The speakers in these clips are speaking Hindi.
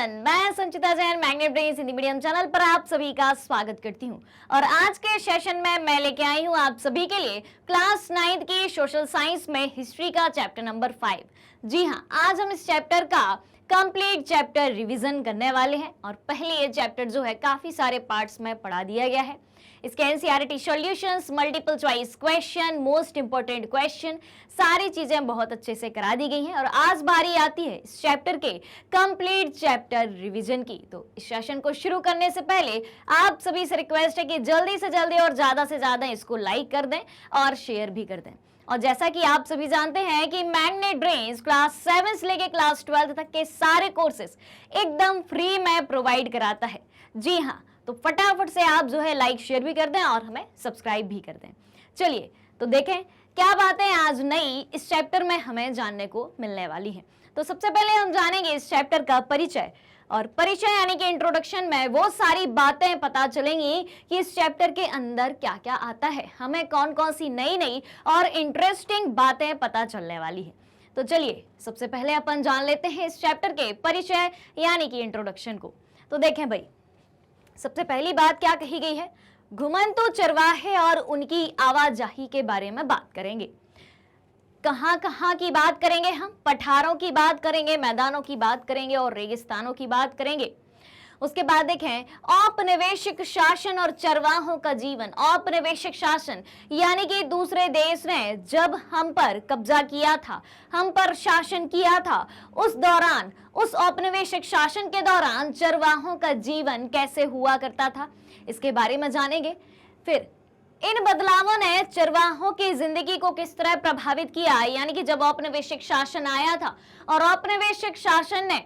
एवरीवन, मैं Sanchita Jain magnet brains Hindi medium channel पर आप सभी का स्वागत करती हूं। और आज के सेशन में मैं लेके आई हूं आप सभी के लिए क्लास 9th की सोशल साइंस में हिस्ट्री का चैप्टर नंबर 5। जी हां, आज हम इस चैप्टर का कंप्लीट चैप्टर रिवीजन करने वाले हैं। और पहले ये चैप्टर जो है काफी सारे पार्ट्स में पढ़ा दिया गया है। इसके NCERT solutions, multiple choice question, most important question, सारी चीजें बहुत अच्छे से करा दी गई हैं। और आज बारी आती है इस चैप्टर के कंप्लीट चैप्टर रिवीजन की। तो इस सेशन को शुरू करने से पहले आप सभी से रिक्वेस्ट है कि जल्दी से जल्दी और ज्यादा से ज्यादा इसको लाइक कर दें और शेयर भी कर दें। और जैसा कि आप सभी जानते हैं कि मैग्नेट ब्रेन्स क्लास 7 से लेके क्लास 12 तक के सारे कोर्सेज एकदम फ्री में प्रोवाइड कराता है। जी हाँ, तो फटाफट से आप जो है लाइक शेयर भी कर दें और हमें सब्सक्राइब भी कर दें। चलिए तो देखें क्या बातें आज नई इस चैप्टर में हमें जानने को मिलने वाली हैं। तो सबसे पहले हम जानेंगे इस चैप्टर का परिचय। और परिचय यानी कि इंट्रोडक्शन में वो सारी बातें पता चलेंगी कि इस चैप्टर के अंदर क्या क्या आता है, हमें कौन कौन सी नई नई और इंटरेस्टिंग बातें पता चलने वाली है। तो चलिए सबसे पहले अपन जान लेते हैं इस चैप्टर के परिचय यानी कि इंट्रोडक्शन को। तो देखें भाई, सबसे पहली बात क्या कही गई है, घुमंतु चरवाहे और उनकी आवाजाही के बारे में बात करेंगे। कहां कहां की बात करेंगे हम, पठारों की बात करेंगे, मैदानों की बात करेंगे और रेगिस्तानों की बात करेंगे। उसके बाद देखें औपनिवेशिक शासन और चरवाहों का जीवन। औपनिवेशिक शासन यानी कि दूसरे देश ने जब हम पर कब्जा किया था, हम पर शासन किया था, उस दौरान, उस औपनिवेशिक शासन के दौरान चरवाहों का जीवन कैसे हुआ करता था, इसके बारे में जानेंगे। फिर इन बदलावों ने चरवाहों की जिंदगी को किस तरह प्रभावित किया, यानी कि जब औपनिवेशिक शासन आया था और औपनिवेशिक शासन ने,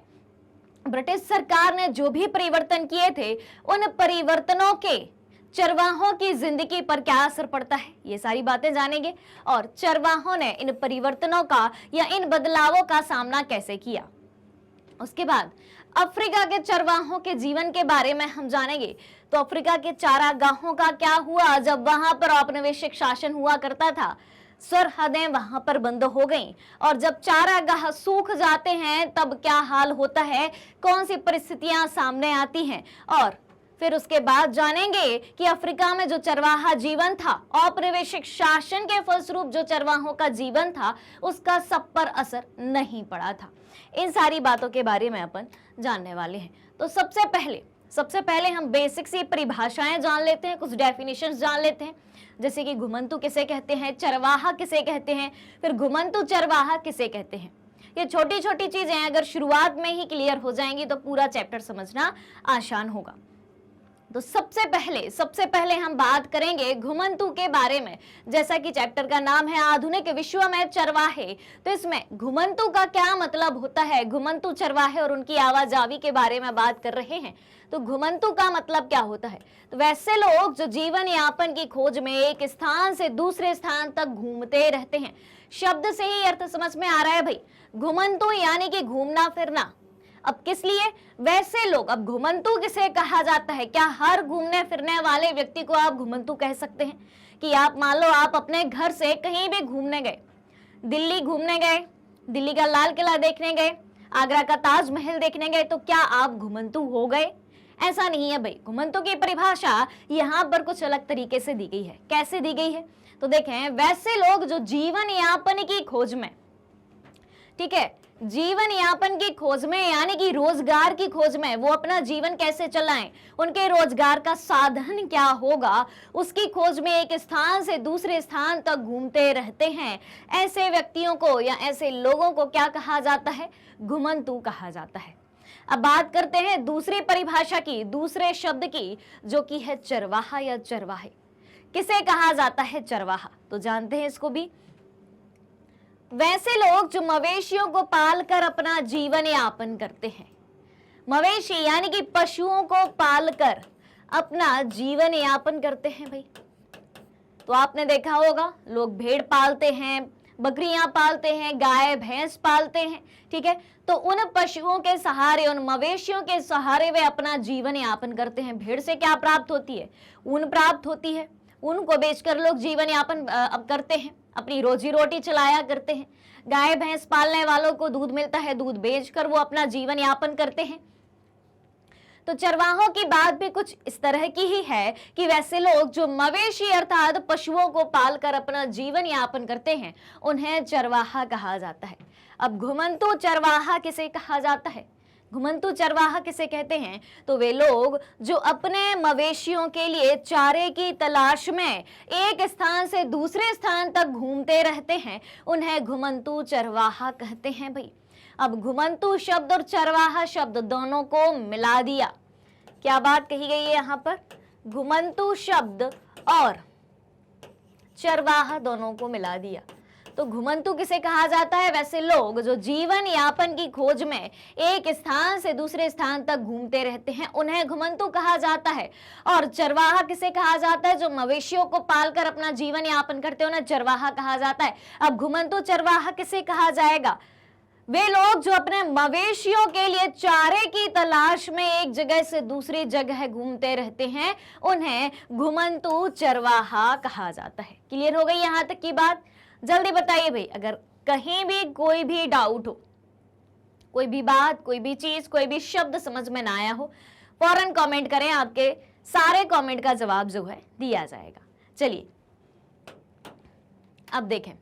ब्रिटिश सरकार ने जो भी परिवर्तन किए थे, उन परिवर्तनों के चरवाहों की जिंदगी पर क्या असर पड़ता है, ये सारी बातें जानेंगे। और चरवाहों ने इन परिवर्तनों का या इन बदलावों का सामना कैसे किया। उसके बाद अफ्रीका के चरवाहों के जीवन के बारे में हम जानेंगे। तो अफ्रीका के चारागाहों का क्या हुआ जब वहां पर औपनिवेशिक शासन हुआ करता था, सरहदें वहां पर बंद हो गईं और जब चारागाह सूख जाते हैं तब क्या हाल होता है, कौन सी परिस्थितियां सामने आती हैं। और फिर उसके बाद जानेंगे कि अफ्रीका में जो चरवाहा जीवन था, औपनिवेशिक शासन के फलस्वरूप जो चरवाहों का जीवन था, उसका सब पर असर नहीं पड़ा था। इन सारी बातों के बारे में अपन जानने वाले हैं। तो सबसे पहले हम बेसिक सी परिभाषाएं जान लेते हैं, कुछ डेफिनेशंस जान लेते हैं, जैसे कि घुमंतु किसे कहते हैं, चरवाहा किसे कहते हैं, फिर घुमंतु चरवाहा किसे कहते हैं। ये छोटी छोटी चीजें अगर शुरुआत में ही क्लियर हो जाएंगी तो पूरा चैप्टर समझना आसान होगा। तो सबसे पहले हम बात करेंगे घुमंतु के बारे में। जैसा कि चैप्टर का नाम है आधुनिक विश्व में चरवाहे, तो इसमें घुमंतु का क्या मतलब होता है, घुमंतु चरवाहे और उनकी आवाजाही के बारे में बात कर रहे हैं। तो घुमंतु का मतलब क्या होता है, तो वैसे लोग जो जीवन यापन की खोज में एक स्थान से दूसरे स्थान तक घूमते रहते हैं। शब्द से ही अर्थ समझ में आ रहा है भाई, घुमंतु यानी कि घूमना फिरना। अब किस लिए वैसे लोग, अब घुमंतु किसे कहा जाता है, क्या हर घूमने फिरने वाले व्यक्ति को आप घुमंतु कह सकते हैं? कि आप मान लो आप अपने घर से कहीं भी घूमने गए, दिल्ली घूमने गए, दिल्ली का लाल किला देखने गए, आगरा का ताजमहल देखने गए, तो क्या आप घुमंतु हो गए? ऐसा नहीं है भाई। घुमंतु की परिभाषा यहाँ पर कुछ अलग तरीके से दी गई है। कैसे दी गई है, तो देखें वैसे लोग जो जीवन यापन की खोज में, ठीक है, जीवन यापन की खोज में यानी कि रोजगार की खोज में, वो अपना जीवन कैसे चलाएं, उनके रोजगार का साधन क्या होगा, उसकी खोज में एक स्थान से दूसरे स्थान तक घूमते रहते हैं। ऐसे व्यक्तियों को या ऐसे लोगों को क्या कहा जाता है, घुमंतु कहा जाता है। अब बात करते हैं दूसरी परिभाषा की, दूसरे शब्द की, जो कि है चरवाहा या चरवाहे। किसे कहा जाता है चरवाहा, तो जानते हैं इसको भी। वैसे लोग जो मवेशियों को पालकर अपना जीवन यापन करते हैं। मवेशी यानी कि पशुओं को पालकर अपना जीवन यापन करते हैं भाई। तो आपने देखा होगा लोग भेड़ पालते हैं, बकरियां पालते हैं, गाय भैंस पालते हैं, ठीक है। तो उन पशुओं के सहारे, उन मवेशियों के सहारे वे अपना जीवन यापन करते हैं। भेड़ से क्या प्राप्त होती है, ऊन प्राप्त होती है, ऊन को बेचकर लोग जीवन यापन अब करते हैं, अपनी रोजी रोटी चलाया करते हैं। गाय भैंस पालने वालों को दूध मिलता है, दूध बेचकर वो अपना जीवन यापन करते हैं। तो चरवाहों की बात भी कुछ इस तरह की ही है कि वैसे लोग जो मवेशी अर्थात पशुओं को पालकर अपना जीवन यापन करते हैं उन्हें चरवाहा कहा जाता है। अब घुमंतू चरवाहा किसे कहा जाता है? घुमंतू चरवाहा किसे कहते हैं? तो वे लोग जो अपने मवेशियों के लिए चारे की तलाश में एक स्थान से दूसरे स्थान तक घूमते रहते हैं उन्हें घुमंतू चरवाहा कहते हैं भाई। अब घुमंतू शब्द और चरवाहा शब्द दोनों को मिला दिया। क्या बात कही गई है यहाँ पर? घुमंतू शब्द और चरवाहा दोनों को मिला दिया। तो घुमंतू किसे कहा जाता है? वैसे लोग जो जीवन यापन की खोज में एक स्थान से दूसरे स्थान तक घूमते रहते हैं उन्हें घुमंतू कहा जाता है। और चरवाहा किसे कहा जाता है? जो मवेशियों को पालकर अपना जीवन यापन करते हैं उन्हें चरवाहा कहा जाता है। अब घुमंतू चरवाहा किसे कहा जाएगा? वे लोग जो अपने मवेशियों के लिए चारे की तलाश में एक जगह से दूसरी जगह घूमते रहते हैं उन्हें घुमंतू चरवाहा कहा जाता है। क्लियर हो गई यहां तक की बात? जल्दी बताइए भाई, अगर कहीं भी कोई भी डाउट हो, कोई भी बात, कोई भी चीज, कोई भी शब्द समझ में ना आया हो, फौरन कमेंट करें, आपके सारे कमेंट का जवाब जो है दिया जाएगा। चलिए अब देखें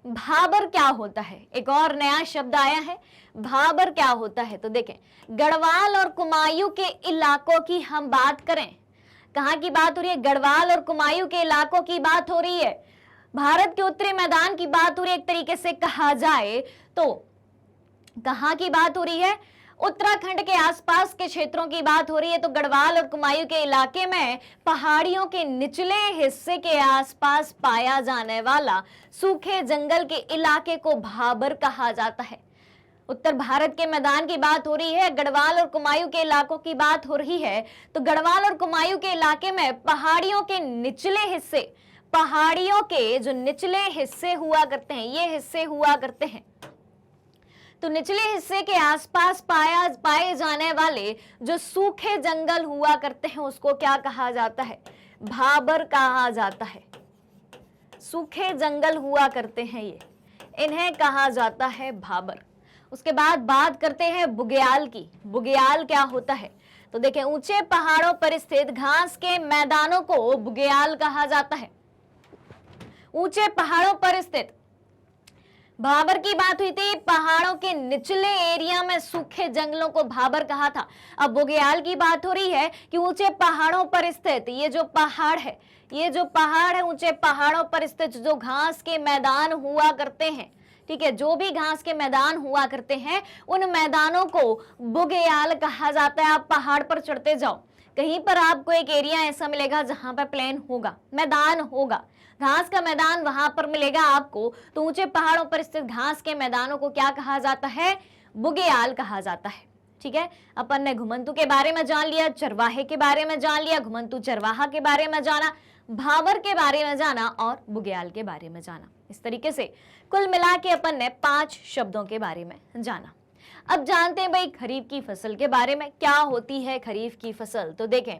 भाबर क्या होता है। एक और नया शब्द आया है, भाबर क्या होता है। तो देखें गढ़वाल और कुमायूं के इलाकों की हम बात करें, कहाँ की बात हो रही है? गढ़वाल और कुमायूं के इलाकों की बात हो रही है। भारत के उत्तरी मैदान की बात हो रही है। एक तरीके से कहा जाए तो कहाँ की बात हो रही है? उत्तराखंड के आसपास के क्षेत्रों की बात हो रही है। तो गढ़वाल और कुमायूं के इलाके में पहाड़ियों के निचले हिस्से के आसपास पाया जाने वाला सूखे जंगल के इलाके को भाबर कहा जाता है। उत्तर भारत के मैदान की बात हो रही है, गढ़वाल और कुमायूं के इलाकों की बात हो रही है। तो गढ़वाल और कुमायूं के इलाके में पहाड़ियों के निचले हिस्से, पहाड़ियों के जो निचले हिस्से हुआ करते हैं, ये हिस्से हुआ करते हैं, तो निचले हिस्से के आसपास पाए जाने वाले जो सूखे जंगल हुआ करते हैं उसको क्या कहा जाता है? भाबर कहा जाता है। सूखे जंगल हुआ करते हैं ये, इन्हें कहा जाता है भाबर। उसके बाद बात करते हैं बुग्याल की। बुग्याल क्या होता है? तो देखें ऊंचे पहाड़ों पर स्थित घास के मैदानों को बुग्याल कहा जाता है। ऊंचे पहाड़ों पर स्थित, भाबर की बात हुई थी, पहाड़ों के निचले एरिया में सूखे जंगलों को भाबर कहा था। अब बुग्याल की बात हो रही है कि ऊंचे पहाड़ों पर स्थित ये जो पहाड़ है, ये जो पहाड़ है, ऊंचे पहाड़ों पर स्थित जो घास के मैदान हुआ करते हैं, ठीक है, जो भी घास के मैदान हुआ करते हैं उन मैदानों को बुग्याल कहा जाता है। आप पहाड़ पर चढ़ते जाओ, कहीं पर आपको एक एरिया ऐसा मिलेगा जहां पर प्लेन होगा, मैदान होगा, घास का मैदान वहां पर मिलेगा आपको। तो ऊंचे पहाड़ों पर स्थित घास के मैदानों को क्या कहा जाता है? बुग्याल कहा जाता है। ठीक है, अपन ने घुमंतू के बारे में जान लिया, चरवाहे के बारे में जान लिया, घुमंतू चरवाहा के बारे में जाना, भाबर के बारे में जाना और बुग्याल के बारे में जाना। इस तरीके से कुल मिला के अपन ने 5 शब्दों के बारे में जाना। अब जानते हैं भाई खरीफ की फसल के बारे में। क्या होती है खरीफ की फसल? तो देखें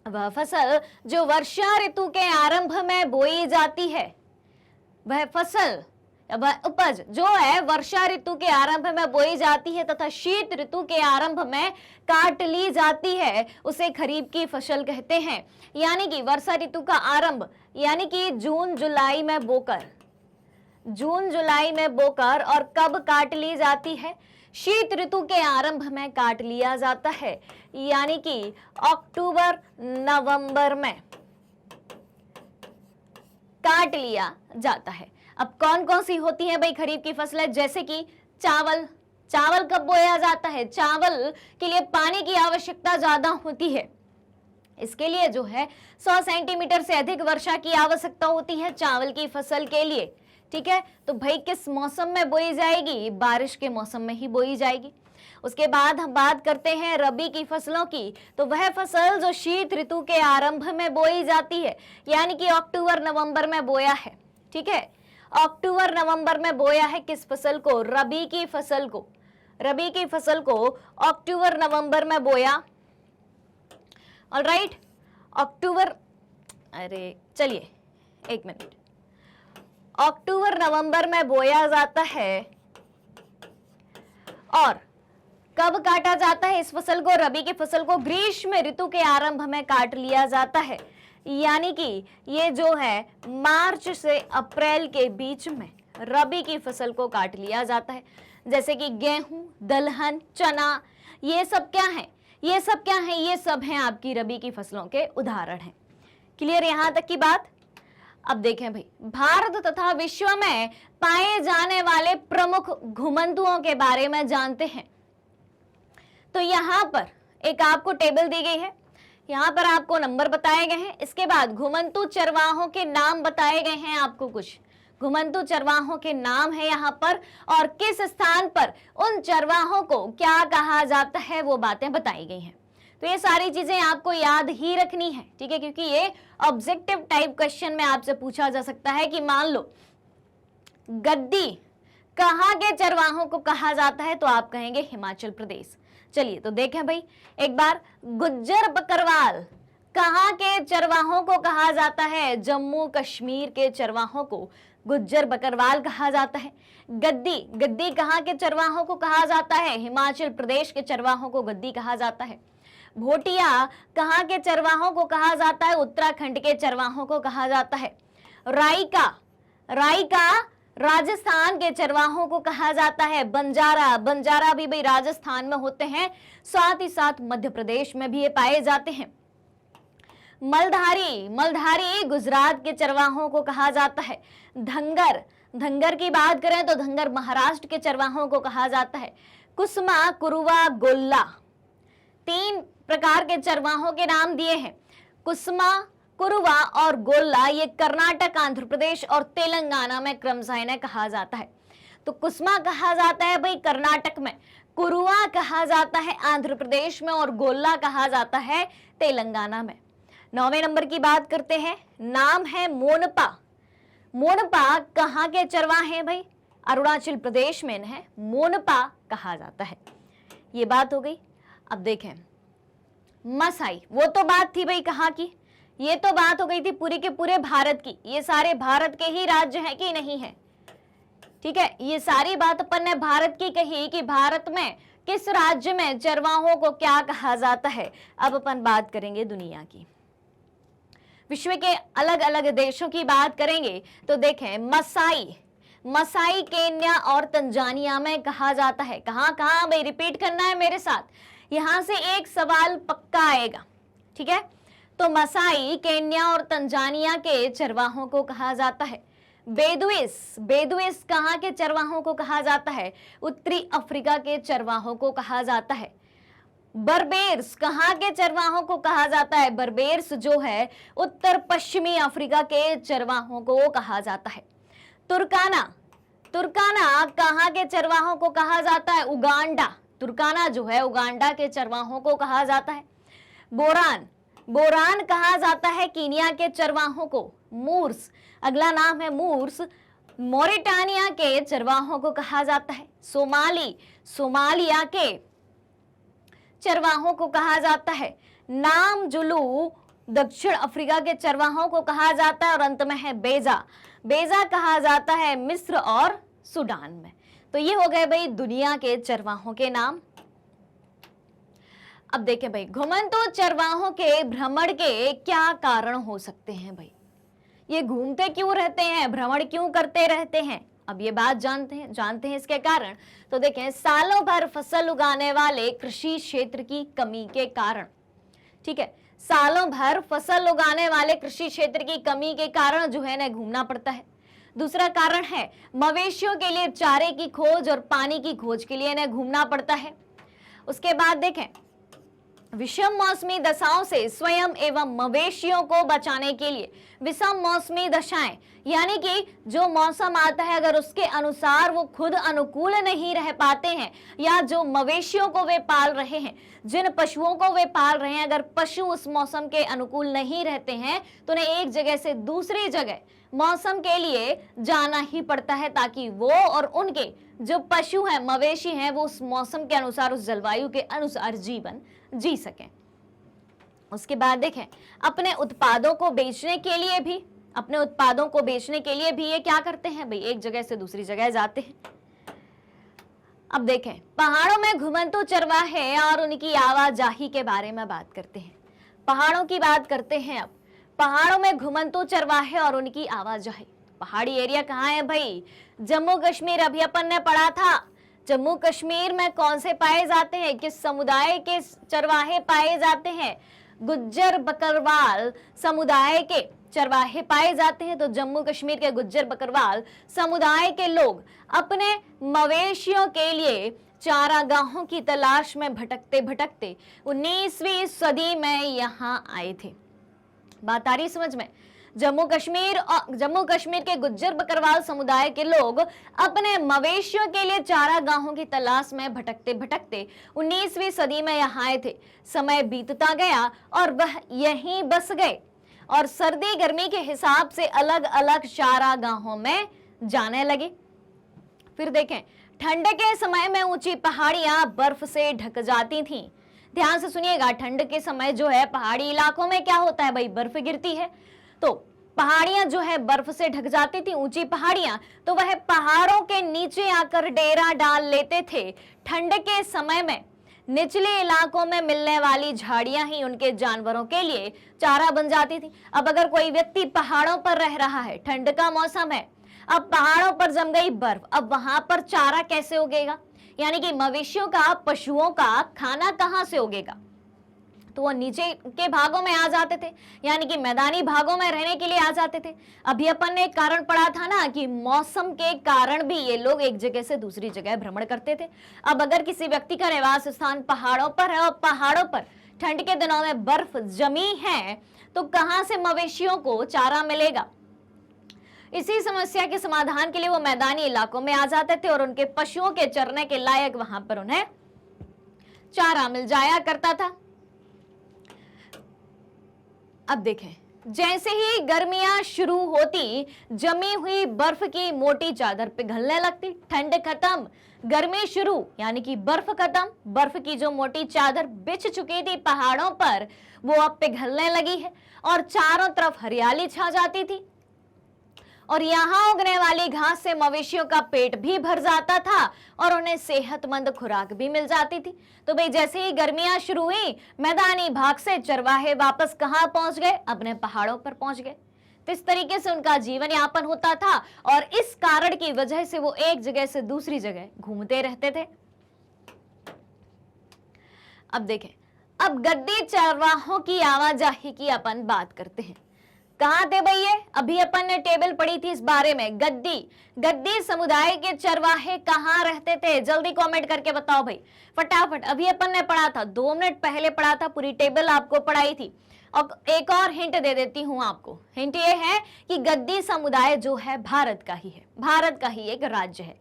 वह फसल जो वर्षा ऋतु के आरंभ में बोई जाती है, वह फसल, वह उपज जो है वर्षा ऋतु के आरंभ में बोई जाती है तथा शीत ऋतु के आरंभ में काट ली जाती है, उसे खरीफ की फसल कहते हैं। यानी कि वर्षा ऋतु का आरंभ यानी कि जून जुलाई में बोकर, जून जुलाई में बोकर और कब काट ली जाती है? शीत ऋतु के आरंभ में काट लिया जाता है, यानी कि अक्टूबर नवंबर में काट लिया जाता है। अब कौन कौन सी होती है भाई खरीफ की फसलें? जैसे कि चावल। चावल कब बोया जाता है? चावल के लिए पानी की आवश्यकता ज्यादा होती है, इसके लिए जो है 100 सेंटीमीटर से अधिक वर्षा की आवश्यकता होती है चावल की फसल के लिए। ठीक है, तो भाई किस मौसम में बोई जाएगी? बारिश के मौसम में ही बोई जाएगी। उसके बाद हम बात करते हैं रबी की फसलों की। तो वह फसल जो शीत ऋतु के आरंभ में बोई जाती है, यानी कि अक्टूबर नवंबर में बोया है। ठीक है, अक्टूबर नवंबर में बोया है किस फसल को? रबी की फसल को। रबी की फसल को अक्टूबर नवंबर में बोया। ऑलराइट, अक्टूबर, अरे चलिए एक मिनट, अक्टूबर नवंबर में बोया जाता है और कब काटा जाता है इस फसल को? रबी की फसल को ग्रीष्म ऋतु के आरंभ में काट लिया जाता है, यानी कि ये जो है मार्च से अप्रैल के बीच में रबी की फसल को काट लिया जाता है। जैसे कि गेहूं, दलहन, चना, ये सब क्या है? ये सब क्या है? ये सब हैं आपकी रबी की फसलों के उदाहरण हैं। क्लियर यहां तक की बात? अब देखें भाई, भारत तथा विश्व में पाए जाने वाले प्रमुख घुमंतुओं के बारे में जानते हैं। तो यहां पर एक आपको टेबल दी गई है, यहां पर आपको नंबर बताए गए हैं, इसके बाद घुमंतु चरवाहों के नाम बताए गए हैं आपको। कुछ घुमंतु चरवाहों के नाम है यहाँ पर, और किस स्थान पर उन चरवाहों को क्या कहा जाता है वो बातें बताई गई हैं। तो ये सारी चीजें आपको याद ही रखनी है, ठीक है, क्योंकि ये ऑब्जेक्टिव टाइप क्वेश्चन में आपसे पूछा जा सकता है कि मान लो गद्दी कहाँ के चरवाहों को कहा जाता है, तो आप कहेंगे हिमाचल प्रदेश। चलिए तो देखें भाई एक बार, गुज्जर बकरवाल कहाँ के चरवाहों को कहा जाता है? जम्मू कश्मीर के चरवाहों को गुज्जर बकरवाल कहा जाता है। गद्दी, गद्दी कहाँ के चरवाहों को कहा जाता है? हिमाचल प्रदेश के चरवाहों को गद्दी कहा जाता है। भोटिया कहाँ के चरवाहों को कहा जाता है? उत्तराखंड के चरवाहों को कहा जाता है। राइका, राइका राजस्थान के चरवाहों को कहा जाता है। बंजारा, बंजारा भी भाई राजस्थान में होते हैं, साथ ही साथ मध्य प्रदेश में भी ये पाए जाते हैं। मलधारी, मलधारी गुजरात के चरवाहों को कहा जाता है। धंगर, धंगर की बात करें तो धंगर महाराष्ट्र के चरवाहों को कहा जाता है। कुसमा, कुरुवा, गोल्ला, 3 प्रकार के चरवाहों के नाम दिए हैं। कुसमा, कुरुवा और गोल्ला ये कर्नाटक, आंध्र प्रदेश और तेलंगाना में क्रमशः इन्हें कहा जाता है। तो कुसमा कहा जाता है भाई कर्नाटक में, कुरुवा कहा जाता है आंध्र प्रदेश में और गोल्ला कहा जाता है तेलंगाना में। 9वें नंबर की बात करते हैं, नाम है मोनपा। मोनपा कहाँ के चरवाहे हैं भाई? अरुणाचल प्रदेश में इन्हें मोनपा कहा जाता है। ये बात हो गई। अब देखें मसाई, वो तो बात थी भाई कहाँ की, ये तो बात हो गई थी पूरी के पूरे भारत की। ये सारे भारत के ही राज्य हैं कि नहीं है? ठीक है, ये सारी बात अपन ने भारत की कही कि भारत में किस राज्य में चरवाहों को क्या कहा जाता है। अब अपन बात करेंगे दुनिया की, विश्व के अलग अलग देशों की बात करेंगे। तो देखें मसाई, मसाई केन्या और तंजानिया में कहा जाता है। कहां कहां भाई? रिपीट करना है मेरे साथ, यहां से एक सवाल पक्का आएगा, ठीक है। तो मसाई केन्या और तंजानिया के चरवाहों को कहा जाता है। बेदुइस, बेदुइस कहां के चरवाहों को कहा जाता है? उत्तरी अफ्रीका के चरवाहों को कहा जाता है। बर्बेर्स कहां के चरवाहों को कहा जाता है? बर्बेर्स जो है उत्तर पश्चिमी अफ्रीका के चरवाहों को कहा जाता है। तुर्काना, तुर्काना कहां के चरवाहों को कहा जाता है? उगांडा, तुर्काना जो है उगांडा के चरवाहों को कहा जाता है। बोरान, बोरान कहा जाता है कीनिया के चरवाहों को। मूर्स, अगला नाम है मूर्स, मोरिटानिया के चरवाहों को कहा जाता है। सोमाली, सोमालिया के चरवाहों को कहा जाता है। नाम जुलू दक्षिण अफ्रीका के चरवाहों को कहा जाता है। और अंत में है बेजा, बेजा कहा जाता है मिस्र और सूडान में। तो ये हो गए भाई दुनिया के चरवाहों के नाम। अब देखें भाई घुमंतु चरवाहों के भ्रमण के क्या कारण हो सकते हैं भाई? ये घूमते क्यों रहते हैं, भ्रमण क्यों करते रहते हैं? अब ये बात जानते हैं इसके कारण। तो देखें सालों भर फसल उगाने वाले कृषि क्षेत्र की कमी के कारण, ठीक है, सालों भर फसल उगाने वाले कृषि क्षेत्र की कमी के कारण जो है ना घूमना पड़ता है। दूसरा कारण है मवेशियों के लिए चारे की खोज और पानी की खोज के लिए इन्हें घूमना पड़ता है। उसके बाद देखें विषम मौसमी दशाओं से स्वयं एवं मवेशियों को बचाने के लिए, विषम मौसमी दशाएं यानी कि जो मौसम आता है अगर उसके अनुसार वो खुद अनुकूल नहीं रह पाते हैं, या जो मवेशियों को वे पाल रहे हैं, जिन पशुओं को वे पाल रहे हैं, अगर पशु उस मौसम के अनुकूल नहीं रहते हैं तो उन्हें एक जगह से दूसरी जगह मौसम के लिए जाना ही पड़ता है, ताकि वो और उनके जो पशु हैं, मवेशी हैं, वो उस मौसम के अनुसार, उस जलवायु के अनुसार जीवन जी सकें। उसके बाद देखें अपने उत्पादों को बेचने के लिए भी, अपने उत्पादों को बेचने के लिए भी ये क्या करते हैं भाई? एक जगह से दूसरी जगह जाते हैं। अब देखें, पहाड़ों में घुमंतू चरवाहे और उनकी आवाजाही के बारे में बात करते हैं। पहाड़ों की बात करते हैं अब। पहाड़ों में घुमंतू चरवाहे और उनकी आवाजाही। पहाड़ी एरिया कहाँ है भाई? जम्मू कश्मीर। अभी अपन ने पढ़ा था जम्मू कश्मीर में कौन से पाए जाते हैं, किस समुदाय के चरवाहे पाए जाते हैं? गुज्जर बकरवाल समुदाय के चरवाहे पाए जाते हैं। तो जम्मू कश्मीर के गुज्जर बकरवाल समुदाय के लोग अपने मवेशियों के लिए चारागाहों की तलाश में भटकते भटकते 19वीं सदी में यहाँ आए थे। बात आ रही समझ में? जम्मू कश्मीर के गुज्जर बकरवाल समुदाय के लोग अपने मवेशियों के लिए चारागाहों की तलाश में भटकते भटकते 19वीं सदी में यहाँ आए थे। समय बीतता गया और वह यहीं बस गए और सर्दी गर्मी के हिसाब से अलग अलग चारागाहों में जाने लगे। फिर देखें, ठंड के समय में ऊंची पहाड़ियां बर्फ से ढक जाती थीं। ध्यान से सुनिएगा, ठंड के समय जो है पहाड़ी इलाकों में क्या होता है भाई? बर्फ गिरती है। तो पहाड़ियां जो है बर्फ से ढक जाती थी, ऊंची पहाड़ियां, तो वह पहाड़ों के नीचे आकर डेरा डाल लेते थे। ठंड के समय में निचले इलाकों में मिलने वाली झाड़ियां ही उनके जानवरों के लिए चारा बन जाती थी। अब अगर कोई व्यक्ति पहाड़ों पर रह रहा है, ठंड का मौसम है, अब पहाड़ों पर जम गई बर्फ, अब वहां पर चारा कैसे उगेगा? यानी कि मवेशियों का, पशुओं का खाना कहां से उगेगा? तो वो नीचे के भागों में आ जाते थे, यानी कि मैदानी भागों में रहने के लिए आ जाते थे। अभी अपन ने एक कारण पढ़ा था ना कि मौसम के कारण भी ये लोग एक जगह से दूसरी जगह भ्रमण करते थे। अब अगर किसी व्यक्ति का निवास स्थान पहाड़ों पर है और पहाड़ों पर ठंड के दिनों में बर्फ जमी है, तो कहां से मवेशियों को चारा मिलेगा? इसी समस्या के समाधान के लिए वो मैदानी इलाकों में आ जाते थे और उनके पशुओं के चरने के लायक वहां पर उन्हें चारा मिल जाया करता था। अब देखें, जैसे ही गर्मियां शुरू होती, जमी हुई बर्फ की मोटी चादर पिघलने लगती। ठंड खत्म, गर्मी शुरू, यानी कि बर्फ खत्म। बर्फ की जो मोटी चादर बिछ चुकी थी पहाड़ों पर, वो अब पिघलने लगी है और चारों तरफ हरियाली छा जाती थी और यहाँ उगने वाली घास से मवेशियों का पेट भी भर जाता था और उन्हें सेहतमंद खुराक भी मिल जाती थी। तो भाई जैसे ही गर्मियां शुरू हुई, मैदानी भाग से चरवाहे वापस कहाँ पहुंच गए? अपने पहाड़ों पर पहुंच गए। तो इस तरीके से उनका जीवन यापन होता था और इस कारण की वजह से वो एक जगह से दूसरी जगह घूमते रहते थे। अब देखें, अब गद्दी चरवाहों की आवाजाही की अपन बात करते हैं। कहां थे भाई ये? अभी अपन ने टेबल पढ़ी थी इस बारे में। गद्दी समुदाय के चरवाहे कहां रहते थे? जल्दी कमेंट करके बताओ भाई फटाफट। अभी अपन ने पढ़ा था, 2 मिनट पहले पढ़ा था, पूरी टेबल आपको पढ़ाई थी। और एक और हिंट दे देती हूं आपको। हिंट ये है कि गद्दी समुदाय जो है भारत का ही है, भारत का ही एक राज्य है।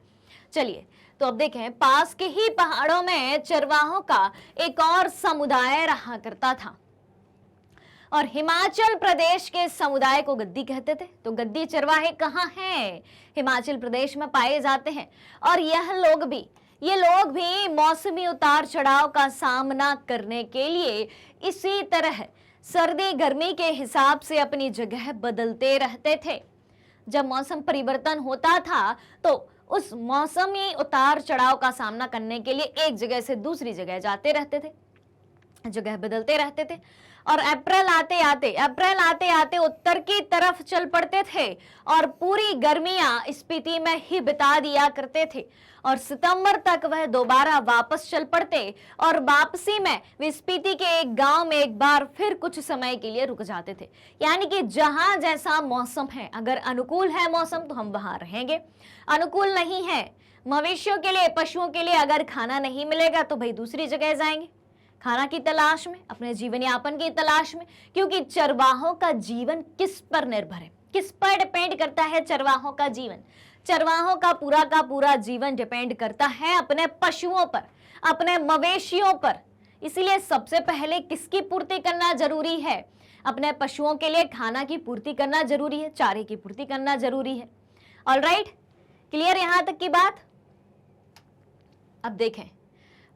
चलिए, तो अब देखें, पास के ही पहाड़ों में चरवाहों का एक और समुदाय रहा करता था और हिमाचल प्रदेश के समुदाय को गद्दी कहते थे। तो गद्दी चरवाहे कहाँ हैं? हिमाचल प्रदेश में पाए जाते हैं। और ये लोग भी मौसमी उतार चढ़ाव का सामना करने के लिए इसी तरह सर्दी गर्मी के हिसाब से अपनी जगह बदलते रहते थे। जब मौसम परिवर्तन होता था तो उस मौसमी उतार चढ़ाव का सामना करने के लिए एक जगह से दूसरी जगह जाते रहते थे, जगह बदलते रहते थे। और अप्रैल आते आते उत्तर की तरफ चल पड़ते थे और पूरी गर्मियां स्पीति में ही बिता दिया करते थे और सितंबर तक वह दोबारा वापस चल पड़ते और वापसी में वे स्पीति के एक गांव में एक बार फिर कुछ समय के लिए रुक जाते थे। यानी कि जहां जैसा मौसम है, अगर अनुकूल है मौसम तो हम वहां रहेंगे, अनुकूल नहीं है मवेशियों के लिए, पशुओं के लिए अगर खाना नहीं मिलेगा तो भाई दूसरी जगह जाएंगे खाना की तलाश में, अपने जीवन यापन की तलाश में। क्योंकि चरवाहों का जीवन किस पर निर्भर है? किस पर डिपेंड करता है चरवाहों का जीवन? चरवाहों का पूरा जीवन डिपेंड करता है अपने पशुओं पर, अपने मवेशियों पर। इसीलिए सबसे पहले किसकी पूर्ति करना जरूरी है? अपने पशुओं के लिए खाना की पूर्ति करना जरूरी है, चारे की पूर्ति करना जरूरी है। ऑलराइट, क्लियर यहां तक की बात? अब देखें,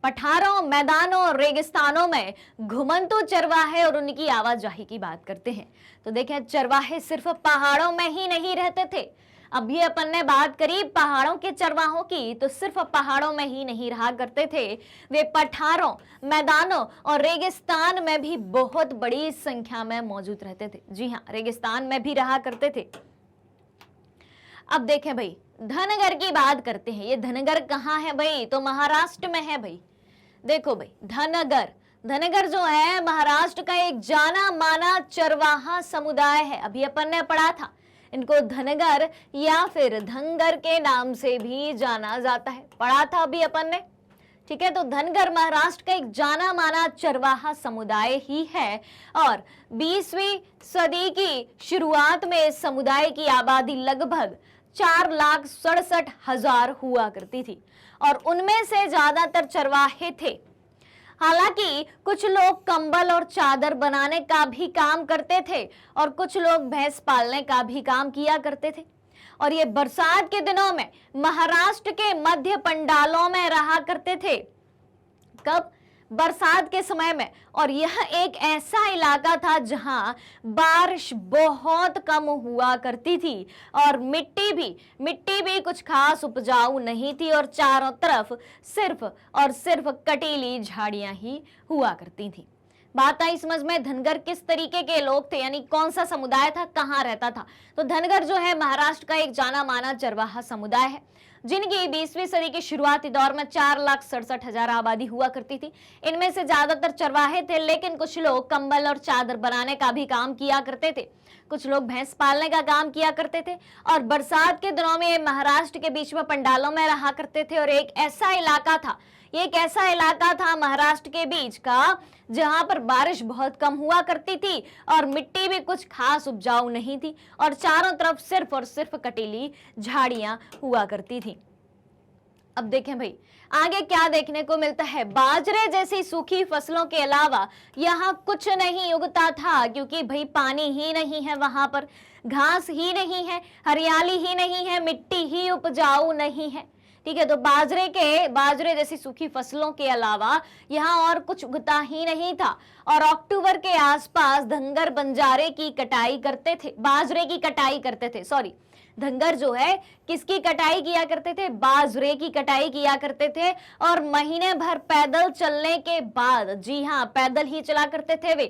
पठारों, मैदानों, रेगिस्तानों में घुमंतू चरवाहे और उनकी आवाजाही की बात करते हैं। तो देखें, चरवाहे सिर्फ पहाड़ों में ही नहीं रहते थे। अभी अपन ने बात करी पहाड़ों के चरवाहों की, तो सिर्फ पहाड़ों में ही नहीं रहा करते थे, वे पठारों, मैदानों और रेगिस्तान में भी बहुत बड़ी संख्या में मौजूद रहते थे। जी हाँ, रेगिस्तान में भी रहा करते थे। अब देखें भाई, धनगर की बात करते हैं। ये धनगर कहाँ है भाई? तो महाराष्ट्र में है भाई। देखो भाई, धनगर जो है महाराष्ट्र का एक जाना माना चरवाहा समुदाय है। अभी अपन ने पढ़ा था, इनको धनगर या फिर धंगर के नाम से भी जाना जाता है, पढ़ा था अभी अपन ने। ठीक है, तो धनगर महाराष्ट्र का एक जाना माना चरवाहा समुदाय ही है और 20वीं सदी की शुरुआत में इस समुदाय की आबादी लगभग 4,67,000 हुआ करती थी और उनमें से ज्यादातर चरवाहे थे। हालांकि कुछ लोग कंबल और चादर बनाने का भी काम करते थे और कुछ लोग भैंस पालने का भी काम किया करते थे। और ये बरसात के दिनों में महाराष्ट्र के मध्य पंडालों में रहा करते थे। कब? बरसात के समय में। और यह एक ऐसा इलाका था जहां बारिश बहुत कम हुआ करती थी और मिट्टी भी कुछ खास उपजाऊ नहीं थी और चारों तरफ सिर्फ और सिर्फ कटीली झाड़ियां ही हुआ करती थी। बात आई समझ में, धनगर किस तरीके के लोग थे, यानी कौन सा समुदाय था, कहां रहता था? तो धनगर जो है महाराष्ट्र का एक जाना माना चरवाहा समुदाय है जिनकी 20वीं सदी के शुरुआती दौर में 4,67,000 आबादी हुआ करती थी। इनमें से ज्यादातर चरवाहे थे, लेकिन कुछ लोग कंबल और चादर बनाने का भी काम किया करते थे, कुछ लोग भैंस पालने का काम किया करते थे और बरसात के दिनों में महाराष्ट्र के बीच में पंडालों में रहा करते थे। और एक ऐसा इलाका था महाराष्ट्र के बीच का जहां पर बारिश बहुत कम हुआ करती थी और मिट्टी भी कुछ खास उपजाऊ नहीं थी और चारों तरफ सिर्फ और सिर्फ कटीली झाड़ियां हुआ करती थी। अब देखें भाई, आगे क्या देखने को मिलता है। बाजरे जैसी सूखी फसलों के अलावा यहाँ कुछ नहीं उगता था, क्योंकि भाई पानी ही नहीं है, वहां पर घास ही नहीं है, हरियाली ही नहीं है, मिट्टी ही उपजाऊ नहीं है। ठीक है, तो बाजरे जैसी सूखी फसलों के अलावा यहाँ और कुछ उगता ही नहीं था। और अक्टूबर के आसपास धनगर बाजरे की कटाई करते थे। सॉरी, धनगर जो है किसकी कटाई किया करते थे? बाजरे की कटाई किया करते थे और महीने भर पैदल चलने के बाद, जी हाँ, पैदल ही चला करते थे वे,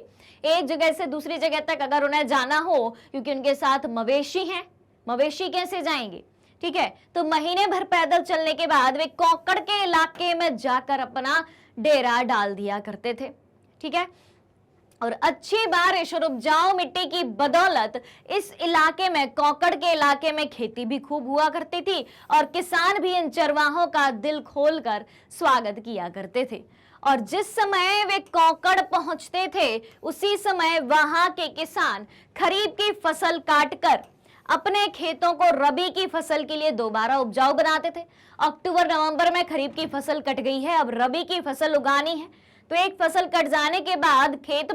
एक जगह से दूसरी जगह तक अगर उन्हें जाना हो, क्योंकि उनके साथ मवेशी हैं, मवेशी कैसे जाएंगे? ठीक है, तो महीने भर पैदल चलने के बाद वे कोकड़ के इलाके में जाकर अपना डेरा डाल दिया करते थे। ठीक है, और अच्छी बारिश और उपजाऊ मिट्टी की बदौलत इस इलाके में, कोकड़ के इलाके में खेती भी खूब हुआ करती थी और किसान भी इन चरवाहों का दिल खोलकर स्वागत किया करते थे। और जिस समय वे कोकड़ पहुंचते थे उसी समय वहां के किसान खरीफ की फसल काटकर अपने खेतों को रबी की फसल के लिए दोबारा उपजाऊ बनाते थे। अक्टूबर नवंबर में खरीफ की फसल कट गई है, अब रबी की फसल उगानी है, तो एक फसल कट जाने के बाद खेत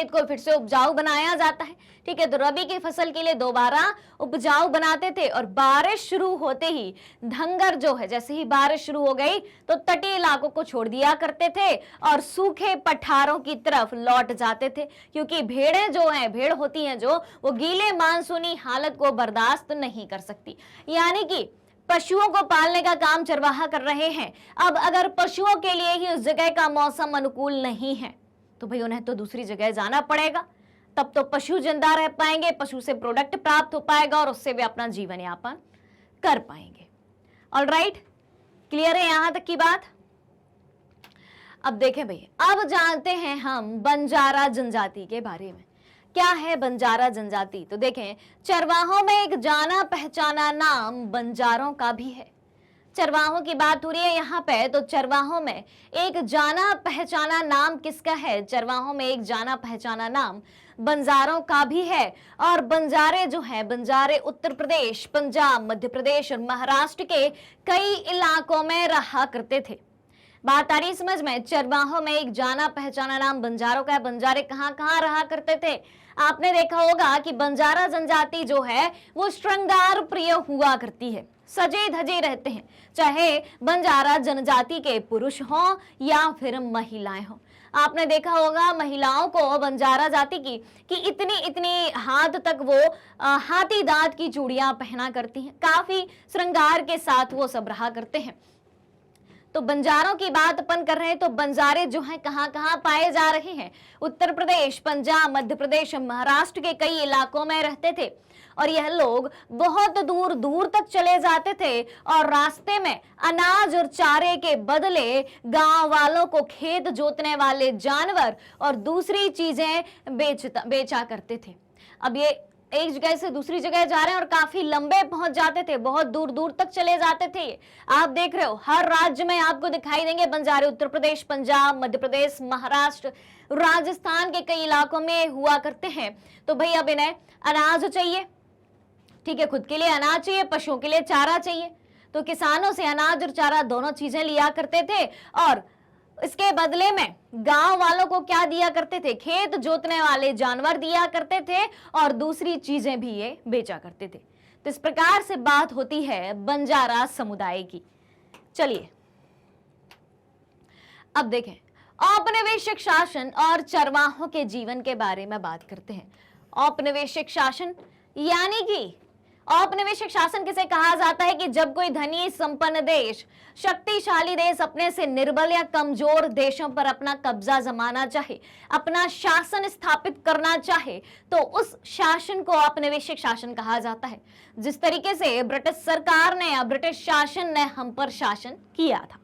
को फिर से उपजाऊ बनाया जाता है। ठीक है, तो रबी की फसल के लिए दोबारा उपजाऊ बनाते थे। और बारिश शुरू होते ही धनगर जो है, जैसे ही बारिश शुरू हो गई तो तटीय इलाकों को छोड़ दिया करते थे और सूखे पठारों की तरफ लौट जाते थे, क्योंकि भेड़ होती हैं जो, वो गीले मानसूनी हालत को बर्दाश्त नहीं कर सकती। यानी कि पशुओं को पालने का काम चरवाहा कर रहे हैं। अब अगर पशुओं के लिए ही उस जगह का मौसम अनुकूल नहीं है तो भाई उन्हें तो दूसरी जगह जाना पड़ेगा, तब तो पशु जिंदा रह पाएंगे, पशु से प्रोडक्ट प्राप्त हो पाएगा और उससे वे अपना जीवन यापन कर पाएंगे। ऑलराइट, क्लियर है यहां तक की बात? अब देखें भाई, अब जानते हैं हम बंजारा जनजाति के बारे में। क्या है बंजारा जनजाति? तो देखें, चरवाहों में एक जाना पहचाना नाम बंजारों का भी है। चरवाहों की बात हो रही है यहाँ पे, तो चरवाहों में एक जाना पहचाना नाम किसका है? चरवाहों में एक जाना पहचाना नाम बंजारों का भी है। और बंजारे जो है, बंजारे उत्तर प्रदेश, पंजाब, मध्य प्रदेश और महाराष्ट्र के कई इलाकों में रहा करते थे। बात आ रही समझ में? चरवाहों में एक जाना पहचाना नाम बंजारों का है। बंजारे कहाँ कहाँ रहा करते थे? आपने देखा होगा कि बंजारा जनजाति जो है वो श्रृंगार प्रिय हुआ करती है। सजे धजे रहते हैं, चाहे बंजारा जनजाति के पुरुष हों या फिर महिलाएं हों। आपने देखा होगा महिलाओं को बंजारा जाति की कि इतनी इतनी हाथ तक वो हाथी दांत की चूड़ियां पहना करती हैं, काफी श्रृंगार के साथ वो सब रहा करते हैं। तो बंजारों की बात अपन कर रहे हैं, तो बंजारे जो हैं कहाँ कहाँ पाए जा रहे हैं? उत्तर प्रदेश, पंजाब, मध्य प्रदेश, महाराष्ट्र के कई इलाकों में रहते थे और यह लोग बहुत दूर दूर तक चले जाते थे और रास्ते में अनाज और चारे के बदले गांव वालों को खेत जोतने वाले जानवर और दूसरी चीजें बेचा करते थे। अब ये एक जगह से दूसरी जगह जा रहे हैं और काफी लंबे पहुंच जाते थे, बहुत दूर दूर तक चले जाते थे। आप देख रहे हो हर राज्य में आपको दिखाई देंगे बंजारे। उत्तर प्रदेश, पंजाब, मध्य प्रदेश, महाराष्ट्र, राजस्थान के कई इलाकों में हुआ करते हैं। तो भाई अब इन्हें अनाज चाहिए, ठीक है, खुद के लिए अनाज चाहिए, पशुओं के लिए चारा चाहिए, तो किसानों से अनाज और चारा दोनों चीजें लिया करते थे और इसके बदले में गांव वालों को क्या दिया करते थे? खेत जोतने वाले जानवर दिया करते थे और दूसरी चीजें भी ये बेचा करते थे। तो इस प्रकार से बात होती है बंजारा समुदाय की। चलिए अब देखें औपनिवेशिक शासन और चरवाहों के जीवन के बारे में बात करते हैं। औपनिवेशिक शासन यानी कि औपनिवेशिक शासन किसे कहा जाता है? कि जब कोई धनी संपन्न देश, शक्तिशाली देश अपने से निर्बल या कमजोर देशों पर अपना कब्जा जमाना चाहे, अपना शासन स्थापित करना चाहे, तो उस शासन को औपनिवेशिक शासन कहा जाता है। जिस तरीके से ब्रिटिश सरकार ने या ब्रिटिश शासन ने हम पर शासन किया था।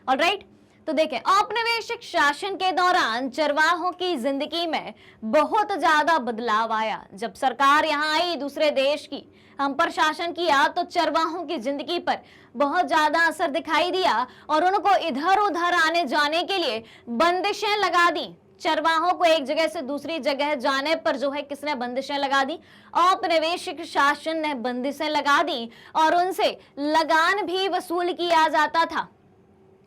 ऑलराइट, तो देखें औपनिवेशिक शासन के दौरान चरवाहों की जिंदगी में बहुत ज्यादा बदलाव आया। जब सरकार यहाँ आई दूसरे देश की, हम पर शासन किया, तो चरवाहों की जिंदगी पर बहुत ज्यादा असर दिखाई दिया और उनको इधर उधर आने जाने के लिए बंदिशें लगा दी। चरवाहों को एक जगह से दूसरी जगह जाने पर जो है किसने बंदिशें लगा दी? औपनिवेशिक शासन ने बंदिशें लगा दी और उनसे लगान भी वसूल किया जाता था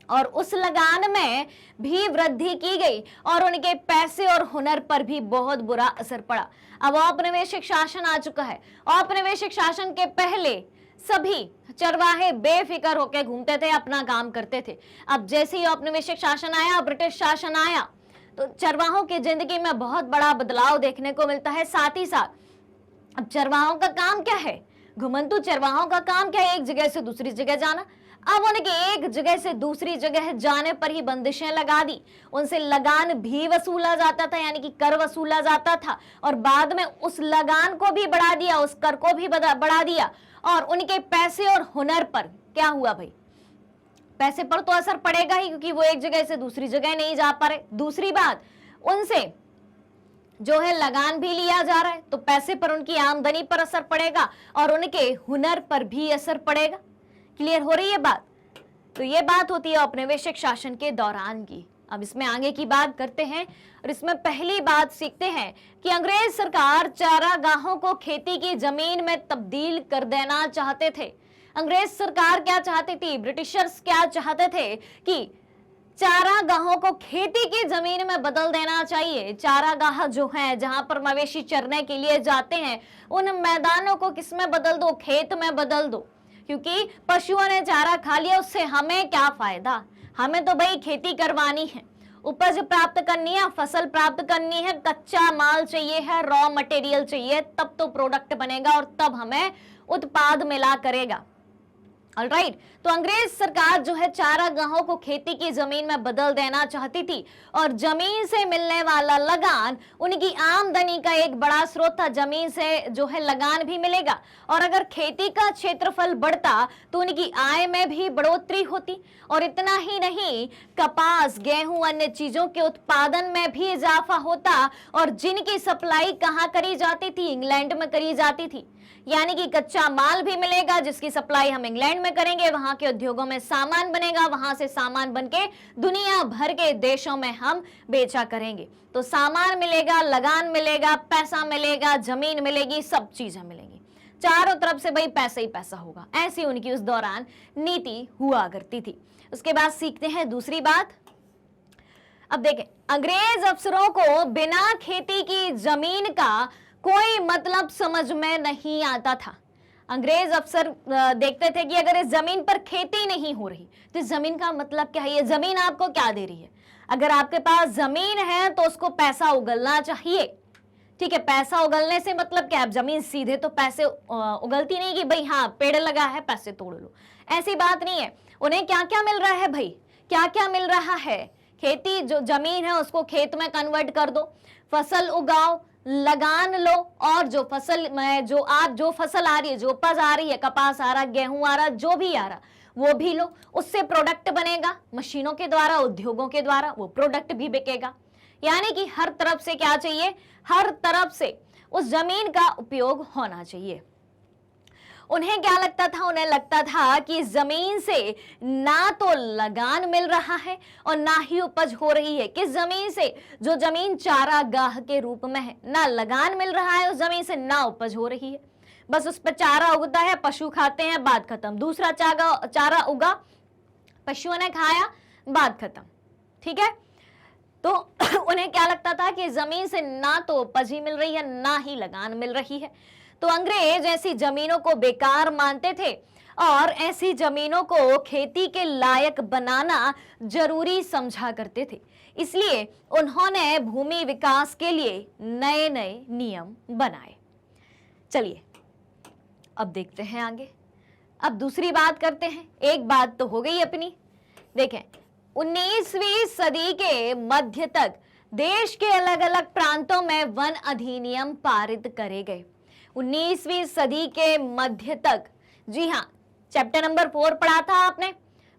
और उस लगान में भी वृद्धि की गई और उनके पैसे और हुनर पर भी बहुत बुरा असर पड़ा। अब औपनिवेशिक शासन आ चुका है। औपनिवेशिक शासन के पहले सभी चरवाहे बेफिक्र होकर घूमते थे, अपना काम करते थे। अब जैसे ही औपनिवेशिक शासन आया, ब्रिटिश शासन आया, तो चरवाहों की जिंदगी में बहुत बड़ा बदलाव देखने को मिलता है। साथ ही साथ अब चरवाहों का काम क्या है? घुमंतु चरवाहों का काम क्या है? एक जगह से दूसरी जगह जाना। अब उनके एक जगह से दूसरी जगह जाने पर ही बंदिशें लगा दी, उनसे लगान भी वसूला जाता था, यानी कि कर वसूला जाता था और बाद में उस लगान को भी बढ़ा दिया, उस कर को भी बढ़ा दिया और उनके पैसे और हुनर पर क्या हुआ भाई? पैसे पर तो असर पड़ेगा ही, क्योंकि वो एक जगह से दूसरी जगह नहीं जा पा रहे। दूसरी बात, उनसे जो है लगान भी लिया जा रहा है, तो पैसे पर, उनकी आमदनी पर असर पड़ेगा और उनके हुनर पर भी असर पड़ेगा। क्लियर हो रही है बात? तो ये बात होती है औपनिवेशिक शासन के दौरान की। अब इसमें आगे की बात करते हैं और इसमें पहली बात सीखते हैं कि अंग्रेज सरकार चारागाहों को खेती की जमीन में तब्दील कर देना चाहते थे। अंग्रेज सरकार क्या चाहती थी? ब्रिटिशर्स क्या चाहते थे? कि चारागाहों को खेती की जमीन में बदल देना चाहिए। चारागाह जो है जहां पर मवेशी चरने के लिए जाते हैं, उन मैदानों को किसमें बदल दो? खेत में बदल दो, क्योंकि पशुओं ने चारा खा लिया, उससे हमें क्या फायदा? हमें तो भाई खेती करवानी है, उपज प्राप्त करनी है, फसल प्राप्त करनी है, कच्चा माल चाहिए है, रॉ मटेरियल चाहिए, तब तो प्रोडक्ट बनेगा और तब हमें उत्पाद मिला करेगा। ऑलराइट, तो अंग्रेज सरकार जो है चारागाहों को खेती की जमीन में बदल देना चाहती थी और जमीन से मिलने वाला लगान उनकी आमदनी का एक बड़ा स्रोत था। जमीन से जो है लगान भी मिलेगा और अगर खेती का क्षेत्रफल बढ़ता तो उनकी आय में भी बढ़ोतरी होती और इतना ही नहीं, कपास, गेहूं, अन्य चीजों के उत्पादन में भी इजाफा होता और जिनकी सप्लाई कहाँ करी जाती थी? इंग्लैंड में करी जाती थी। यानी कि कच्चा माल भी मिलेगा जिसकी सप्लाई हम इंग्लैंड में करेंगे, वहां के उद्योगों में सामान बनेगा, वहां से सामान बनके दुनिया भर के देशों में हम बेचा करेंगे। तो सामान मिलेगा, लगान मिलेगा, पैसा मिलेगा, जमीन मिलेगी, सब चीजें मिलेंगी, चारों तरफ से भाई पैसा ही पैसा होगा। ऐसी उनकी उस दौरान नीति हुआ करती थी। उसके बाद सीखते हैं दूसरी बात। अब देखें, अंग्रेज अफसरों को बिना खेती की जमीन का कोई मतलब समझ में नहीं आता था। अंग्रेज अफसर देखते थे कि अगर इस जमीन पर खेती नहीं हो रही तो इस जमीन का मतलब क्या है, ये जमीन आपको क्या दे रही है। अगर आपके पास जमीन है तो उसको पैसा उगलना चाहिए, ठीक है। पैसा उगलने से मतलब क्या है, जमीन सीधे तो पैसे उगलती नहीं कि भाई हाँ पेड़ लगा है पैसे तोड़ लो, ऐसी बात नहीं है। उन्हें क्या क्या मिल रहा है भाई, क्या क्या मिल रहा है, खेती जो जमीन है उसको खेत में कन्वर्ट कर दो, फसल उगाओ, लगान लो, और जो फसल में जो फसल आ रही है, जो उपज आ रही है, कपास आ रहा, गेहूं आ रहा, जो भी आ रहा वो भी लो, उससे प्रोडक्ट बनेगा, मशीनों के द्वारा, उद्योगों के द्वारा वो प्रोडक्ट भी बिकेगा। यानी कि हर तरफ से क्या चाहिए, हर तरफ से उस जमीन का उपयोग होना चाहिए। उन्हें क्या लगता था, उन्हें लगता था कि जमीन से ना तो लगान मिल रहा है और ना ही उपज हो रही है। किस जमीन से, जो जमीन चारागाह के रूप में है, ना लगान मिल रहा है उस जमीन से, ना उपज हो रही है, बस उस पर चारा उगता है, पशु खाते हैं, बात खत्म। दूसरा चारा उगा, पशुओं ने खाया, बात खत्म, ठीक है। तो उन्हें क्या लगता था कि जमीन से ना तो उपज ही मिल रही है, ना ही लगान मिल रही है। तो अंग्रेज ऐसी जमीनों को बेकार मानते थे और ऐसी जमीनों को खेती के लायक बनाना जरूरी समझा करते थे। इसलिए उन्होंने भूमि विकास के लिए नए नए नियम बनाए। चलिए अब देखते हैं आगे। अब दूसरी बात करते हैं। एक बात तो हो गई अपनी, देखें 19वीं सदी के मध्य तक देश के अलग अलग प्रांतों में वन अधिनियम पारित करे गए। 19वीं सदी के मध्य तक, जी हाँ, चैप्टर नंबर 4 पढ़ा था आपने,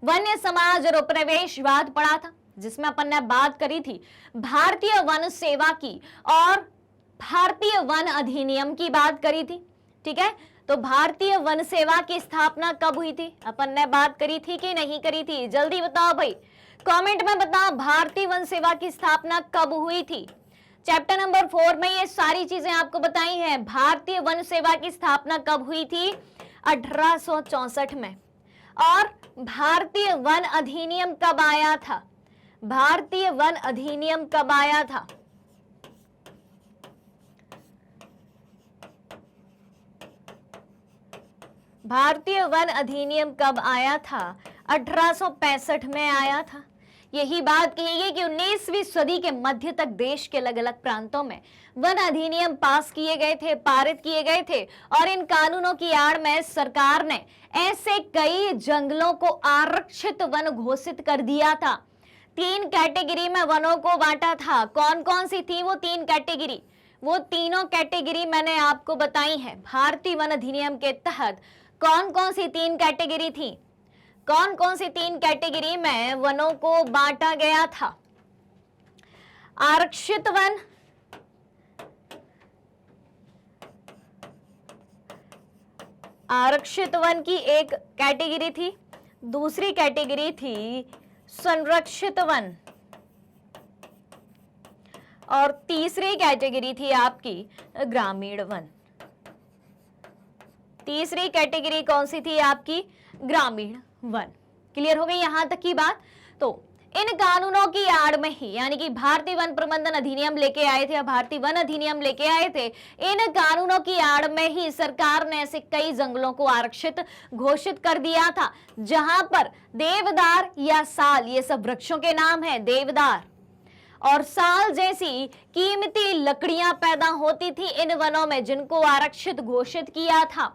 वन्य समाज और उपनिवेशवाद पढ़ा था, जिसमें अपन ने बात करी थी भारतीय वन सेवा की और भारतीय वन अधिनियम की बात करी थी, ठीक है। तो भारतीय वन सेवा की स्थापना कब हुई थी, अपन ने बात करी थी कि नहीं करी थी, जल्दी बताओ भाई, कमेंट में बताओ भारतीय वन सेवा की स्थापना कब हुई थी। चैप्टर नंबर 4 में ये सारी चीजें आपको बताई हैं। भारतीय वन सेवा की स्थापना कब हुई थी, 1864 में। और भारतीय वन अधिनियम कब आया था, भारतीय वन अधिनियम कब आया था, भारतीय वन अधिनियम कब आया था, 1865 में आया था। यही बात कही गई कि 19वीं सदी के मध्य तक देश के अलग अलग प्रांतों में वन अधिनियम पास किए गए थे, पारित किए गए थे, और इन कानूनों की आड़ में सरकार ने ऐसे कई जंगलों को आरक्षित वन घोषित कर दिया था। 3 कैटेगरी में वनों को बांटा था। कौन कौन सी थी वो 3 कैटेगरी, वो तीनों कैटेगरी मैंने आपको बताई है। भारतीय वन अधिनियम के तहत कौन कौन सी 3 कैटेगरी थी, कौन कौन सी 3 कैटेगरी में वनों को बांटा गया था। आरक्षित वन, आरक्षित वन की एक कैटेगरी थी, दूसरी कैटेगरी थी संरक्षित वन, और तीसरी कैटेगरी थी आपकी ग्रामीण वन। तीसरी कैटेगरी कौन सी थी आपकी, ग्रामीण वन। क्लियर हो गई यहां तक की बात। तो इन कानूनों की आड़ में ही, यानी कि भारतीय वन प्रबंधन अधिनियम लेके आए थे, भारतीय वन अधिनियम लेके आए थे, इन कानूनों की आड़ में ही सरकार ने ऐसे कई जंगलों को आरक्षित घोषित कर दिया था, जहां पर देवदार या साल, ये सब वृक्षों के नाम है, देवदार और साल जैसी कीमती लकड़ियां पैदा होती थी इन वनों में, जिनको आरक्षित घोषित किया था।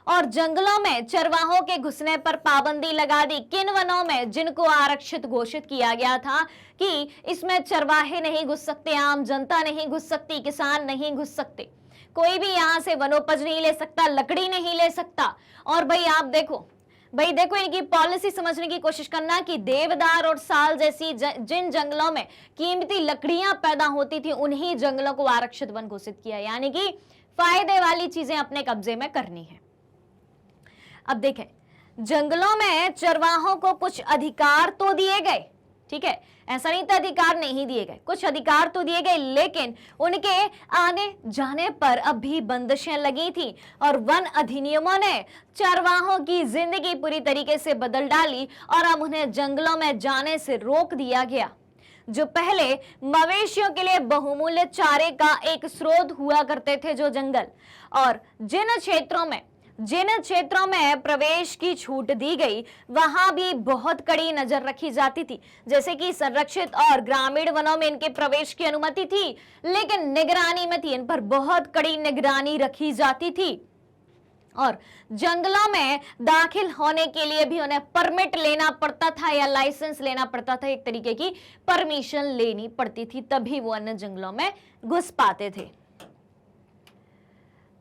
और जंगलों में चरवाहों के घुसने पर पाबंदी लगा दी। किन वनों में, जिनको आरक्षित घोषित किया गया था कि इसमें चरवाहे नहीं घुस सकते, आम जनता नहीं घुस सकती, किसान नहीं घुस सकते, कोई भी यहां से वनोपज नहीं ले सकता, लकड़ी नहीं ले सकता। और भाई आप देखो, भाई देखो इनकी पॉलिसी समझने की कोशिश करना कि देवदार और साल जैसी जिन जंगलों में कीमती लकड़ियां पैदा होती थी, उन्हीं जंगलों को आरक्षित वन घोषित किया, यानी कि फायदे वाली चीजें अपने कब्जे में करनी है। अब देखें, जंगलों में चरवाहों को कुछ अधिकार तो दिए गए, ठीक है, ऐसा नहीं था अधिकार नहीं दिए गए, कुछ अधिकार तो दिए गए, लेकिन उनके आने जाने पर अब भी बंदिशें लगी थी। और वन अधिनियमों ने चरवाहों की जिंदगी पूरी तरीके से बदल डाली और अब उन्हें जंगलों में जाने से रोक दिया गया। जो पहले मवेशियों के लिए बहुमूल्य चारे का एक स्रोत हुआ करते थे जो जंगल, और जिन क्षेत्रों में जिन क्षेत्रों में प्रवेश की छूट दी गई वहां भी बहुत कड़ी नजर रखी जाती थी। जैसे कि संरक्षित और ग्रामीण वनों में इनके प्रवेश की अनुमति थी, लेकिन निगरानी में थी, इन पर बहुत कड़ी निगरानी रखी जाती थी। और जंगलों में दाखिल होने के लिए भी उन्हें परमिट लेना पड़ता था या लाइसेंस लेना पड़ता था, एक तरीके की परमिशन लेनी पड़ती थी, तभी वो अन्य जंगलों में घुस पाते थे।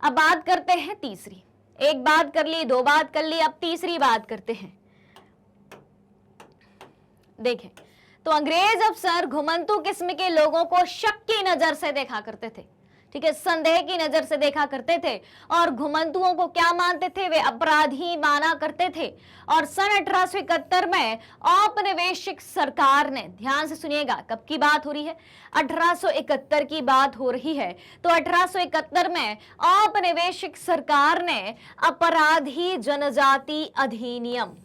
अब बात करते हैं तीसरी। एक बात कर ली, दो बात कर ली, अब तीसरी बात करते हैं। देखें तो अंग्रेज अफसर घुमंतु किस्म के लोगों को शक की नजर से देखा करते थे, ठीक है, संदेह की नजर से देखा करते थे और घुमंतुओं को क्या मानते थे, वे अपराधी माना करते थे। और सन 1871 में औपनिवेशिक सरकार ने, ध्यान से सुनिएगा कब की बात हो रही है, 1871 की बात हो रही है। तो 1871 में औपनिवेशिक सरकार ने अपराधी जनजाति अधिनियम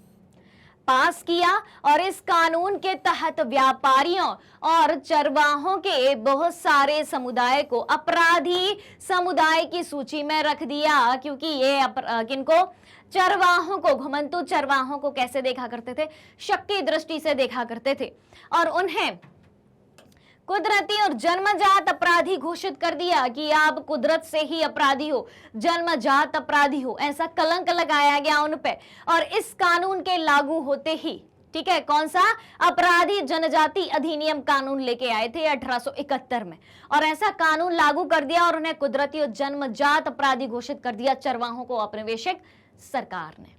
पास किया और इस कानून के तहत व्यापारियों और चरवाहों के बहुत सारे समुदाय को अपराधी समुदाय की सूची में रख दिया, क्योंकि ये किनको, चरवाहों को, घुमंतु चरवाहों को कैसे देखा करते थे, शक की दृष्टि से देखा करते थे और उन्हें कुदरती और जन्मजात अपराधी घोषित कर दिया कि आप कुदरत से ही अपराधी हो, जन्मजात अपराधी हो, ऐसा कलंक लगाया गया उन पे। और इस कानून के लागू होते ही, ठीक है, कौन सा, अपराधी जनजाति अधिनियम कानून लेके आए थे 1871 में, और ऐसा कानून लागू कर दिया और उन्हें कुदरती और जन्मजात अपराधी घोषित कर दिया चरवाहों को औपनिवेशिक सरकार ने।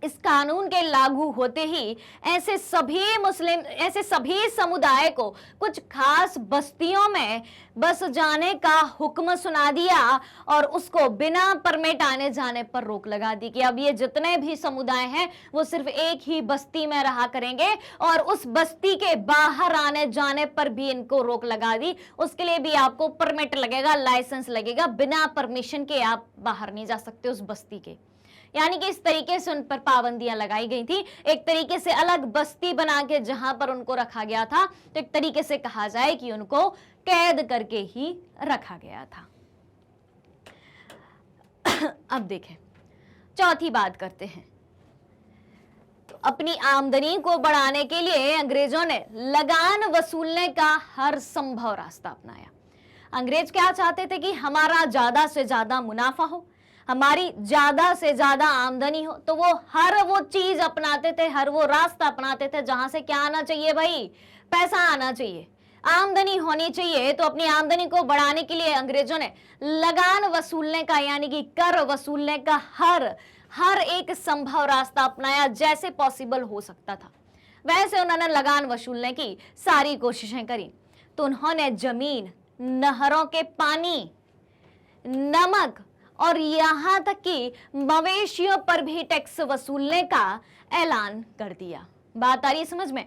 इस कानून के लागू होते ही ऐसे सभी समुदाय को कुछ खास बस्तियों में बस जाने का हुक्म सुना दिया और उसको बिना परमिट आने जाने पर रोक लगा दी कि अब ये जितने भी समुदाय हैं वो सिर्फ एक ही बस्ती में रहा करेंगे और उस बस्ती के बाहर आने जाने पर भी इनको रोक लगा दी। उसके लिए भी आपको परमिट लगेगा, लाइसेंस लगेगा, बिना परमिशन के आप बाहर नहीं जा सकते उस बस्ती के। यानी कि इस तरीके से उन पर पाबंदियां लगाई गई थी, एक तरीके से अलग बस्ती बना के जहां पर उनको रखा गया था, तो एक तरीके से कहा जाए कि उनको कैद करके ही रखा गया था। अब देखें, चौथी बात करते हैं। तो अपनी आमदनी को बढ़ाने के लिए अंग्रेजों ने लगान वसूलने का हर संभव रास्ता अपनाया। अंग्रेज क्या चाहते थे कि हमारा ज्यादा से ज्यादा मुनाफा हो, हमारी ज्यादा से ज्यादा आमदनी हो, तो वो हर वो चीज अपनाते थे, हर वो रास्ता अपनाते थे जहां से क्या आना चाहिए भाई, पैसा आना चाहिए, आमदनी होनी चाहिए। तो अपनी आमदनी को बढ़ाने के लिए अंग्रेजों ने लगान वसूलने का, यानी कि कर वसूलने का हर एक संभव रास्ता अपनाया, जैसे पॉसिबल हो सकता था वैसे उन्होंने लगान वसूलने की सारी कोशिशें करी। तो उन्होंने जमीन, नहरों के पानी, नमक और यहां तक कि मवेशियों पर भी टैक्स वसूलने का ऐलान कर दिया। बात आ रही समझ में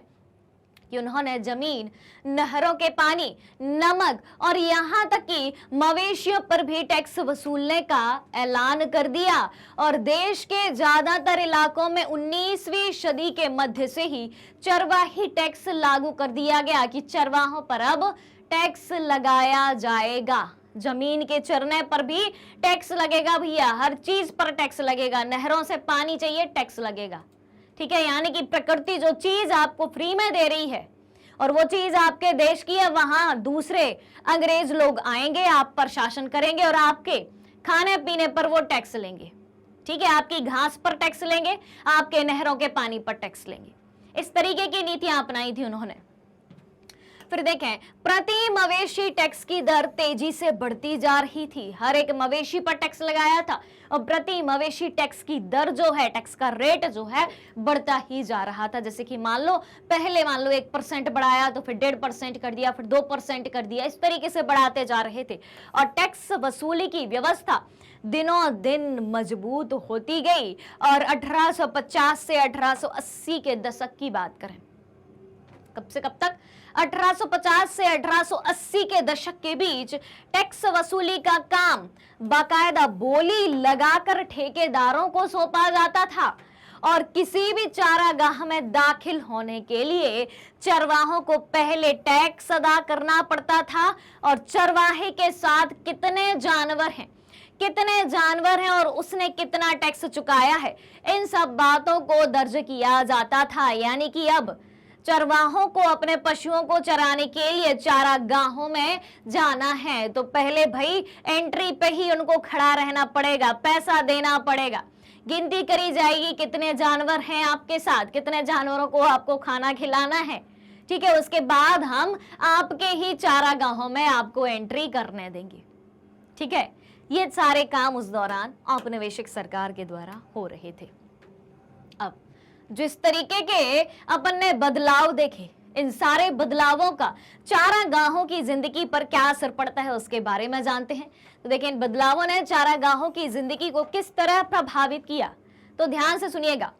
कि उन्होंने जमीन, नहरों के पानी, नमक और यहां तक कि मवेशियों पर भी टैक्स वसूलने का ऐलान कर दिया। और देश के ज्यादातर इलाकों में 19वीं सदी के मध्य से ही चरवाही टैक्स लागू कर दिया गया कि चरवाहों पर अब टैक्स लगाया जाएगा। जमीन के चरने पर भी टैक्स लगेगा भैया, हर चीज पर टैक्स लगेगा, नहरों से पानी चाहिए टैक्स लगेगा, ठीक है। यानी कि प्रकृति जो चीज आपको फ्री में दे रही है और वो चीज आपके देश की है, वहां दूसरे अंग्रेज लोग आएंगे, आप पर शासन करेंगे और आपके खाने पीने पर वो टैक्स लेंगे, ठीक है। आपकी घास पर टैक्स लेंगे, आपके नहरों के पानी पर टैक्स लेंगे। इस तरीके की नीतियां अपनाई थी उन्होंने। फिर देखें, प्रति मवेशी टैक्स की दर तेजी से बढ़ती जा रही थी। हर एक मवेशी पर टैक्स लगाया था और प्रति मवेशी टैक्स की दर जो है, टैक्स का रेट जो है, बढ़ता ही जा रहा था। जैसे कि मान लो पहले 1% बढ़ाया, तो फिर 1.5% कर दिया, फिर 2% कर दिया, इस तरीके से बढ़ाते जा रहे थे। और टैक्स वसूली की व्यवस्था दिनों दिन मजबूत होती गई। और 1850 से 1880 के दशक की बात करें, कब से कब तक, 1850 से 1880 के दशक के बीच टैक्स वसूली का काम बाकायदा बोली लगाकर ठेकेदारों को सौंपा जाता था। और किसी भी चारागाह में दाखिल होने के लिए चरवाहों को पहले टैक्स अदा करना पड़ता था। और चरवाहे के साथ कितने जानवर हैं, कितने जानवर हैं और उसने कितना टैक्स चुकाया है, इन सब बातों को दर्ज किया जाता था। यानी कि अब चरवाहों को अपने पशुओं को चराने के लिए चारागाहों में जाना है तो पहले भाई एंट्री पे ही उनको खड़ा रहना पड़ेगा, पैसा देना पड़ेगा, गिनती करी जाएगी कितने जानवर हैं आपके साथ, कितने जानवरों को आपको खाना खिलाना है, ठीक है। उसके बाद हम आपके ही चारागाहों में आपको एंट्री करने देंगे, ठीक है। ये सारे काम उस दौरान औपनिवेशिक सरकार के द्वारा हो रहे थे। अब जिस तरीके के अपन ने बदलाव देखे, इन सारे बदलावों का चारागाहों की जिंदगी पर क्या असर पड़ता है उसके बारे में जानते हैं। तो देखिए, इन बदलावों ने चारागाहों की जिंदगी को किस तरह प्रभावित किया, तो ध्यान से सुनिएगा।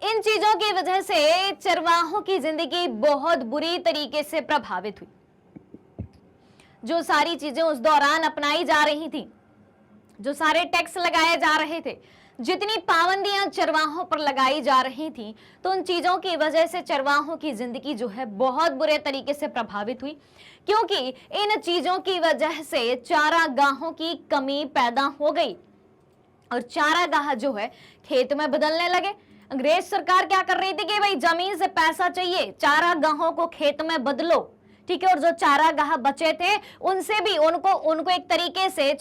इन चीजों की वजह से चरवाहों की जिंदगी बहुत बुरी तरीके से प्रभावित हुई। जो सारी चीजें उस दौरान अपनाई जा रही थी, जो सारे टैक्स लगाए जा रहे थे, जितनी पाबंदियां चरवाहों पर लगाई जा रही थी, तो उन चीजों की वजह से चरवाहों की जिंदगी जो है बहुत बुरे तरीके से प्रभावित हुई, क्योंकि इन चीजों की वजह से चारागाहों की कमी पैदा हो गई और चारागाह जो है खेत में बदलने लगे। अंग्रेज सरकार क्या कर रही थी कि भाई जमीन से पैसा चाहिए, चारागाहों को खेत में बदलो, ठीक है। और जो चारागाह बचे थे उनसे भी उनको एक तरीके से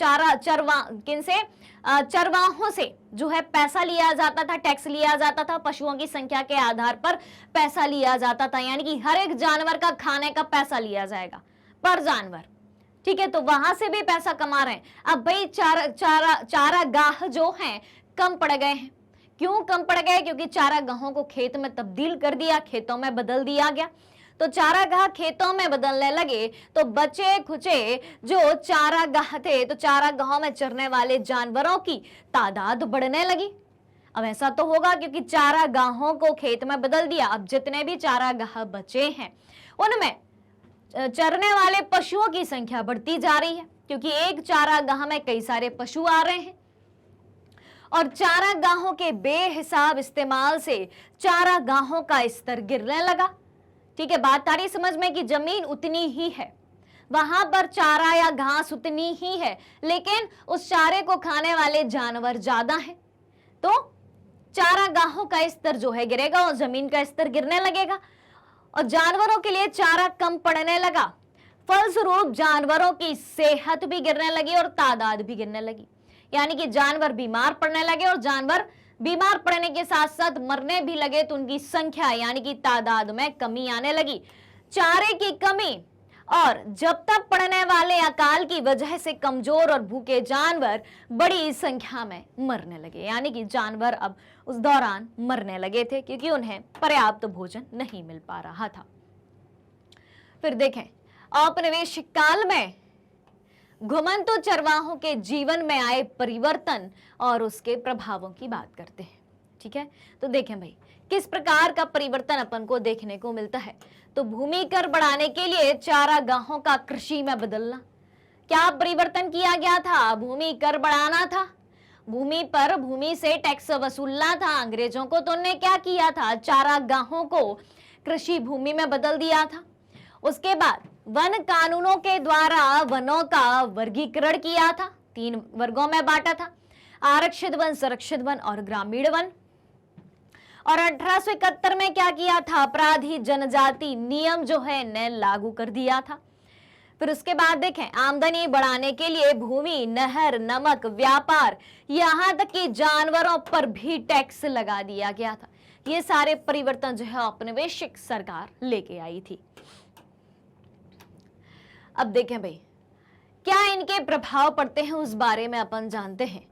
चरवाहों से जो है पैसा लिया जाता था, टैक्स लिया जाता था, पशुओं की संख्या के आधार पर पैसा लिया जाता था। यानी कि हर एक जानवर का खाने का पैसा लिया जाएगा पर जानवर, ठीक है। तो वहां से भी पैसा कमा रहे हैं। अब भाई चारागाह जो हैं कम पड़ गए हैं। क्यों कम पड़ गए? क्योंकि चारागाहों को खेत में तब्दील कर दिया, खेतों में बदल दिया गया। तो चारागाह खेतों में बदलने लगे तो बचे खुचे जो चारागाह थे, तो चारागाहों में चरने वाले जानवरों की तादाद बढ़ने लगी। अब ऐसा तो होगा क्योंकि चारागाहों को खेत में बदल दिया। अब जितने भी चारागाह बचे हैं उनमें चरने वाले पशुओं की संख्या बढ़ती जा रही है, क्योंकि एक चारागाह में कई सारे पशु आ रहे हैं और चारागाहों के बेहिसाब इस्तेमाल से चारागाहों का स्तर गिरने लगा, ठीक है। बात आ रही समझ में कि जमीन उतनी ही है, वहां पर चारा या घास उतनी ही है, लेकिन उस चारे को खाने वाले जानवर ज्यादा हैं, तो चारागाहों का स्तर जो है गिरेगा और जमीन का स्तर गिरने लगेगा और जानवरों के लिए चारा कम पड़ने लगा। फलस्वरूप जानवरों की सेहत भी गिरने लगी और तादाद भी गिरने लगी। यानी कि जानवर बीमार पड़ने लगे और जानवर बीमार पड़ने के साथ साथ मरने भी लगे, तो उनकी संख्या यानी कि तादाद में कमी आने लगी। चारे की कमी और जब तक पड़ने वाले अकाल की वजह से कमजोर और भूखे जानवर बड़ी संख्या में मरने लगे। यानी कि जानवर अब उस दौरान मरने लगे थे क्योंकि उन्हें पर्याप्त भोजन नहीं मिल पा रहा था। फिर देखें, औपनिवेशिक काल में घुमंतु चरवाहों के जीवन में आए परिवर्तन और उसके प्रभावों की बात करते हैं, ठीक है। तो देखें भाई, किस प्रकार का परिवर्तन अपन को देखने को मिलता है। तो भूमि कर बढ़ाने के लिए चारागाहों का कृषि में बदलना। क्या परिवर्तन किया गया था? भूमि कर बढ़ाना था, भूमि से टैक्स वसूलना था अंग्रेजों को। तो उन्होंने क्या किया था? चारागाहों को कृषि भूमि में बदल दिया था। उसके बाद वन कानूनों के द्वारा वनों का वर्गीकरण किया था, 3 वर्गों में बांटा था, आरक्षित वन, संरक्षित वन और ग्रामीण वन। और 1871 में क्या किया था? अपराधी जनजाति नियम जो है ने लागू कर दिया था। फिर उसके बाद देखें, आमदनी बढ़ाने के लिए भूमि, नहर, नमक, व्यापार, यहां तक कि जानवरों पर भी टैक्स लगा दिया गया था। ये सारे परिवर्तन जो है औपनिवेशिक सरकार लेके आई थी। अब देखें भाई, क्या इनके प्रभाव पड़ते हैं उस बारे में अपन जानते हैं।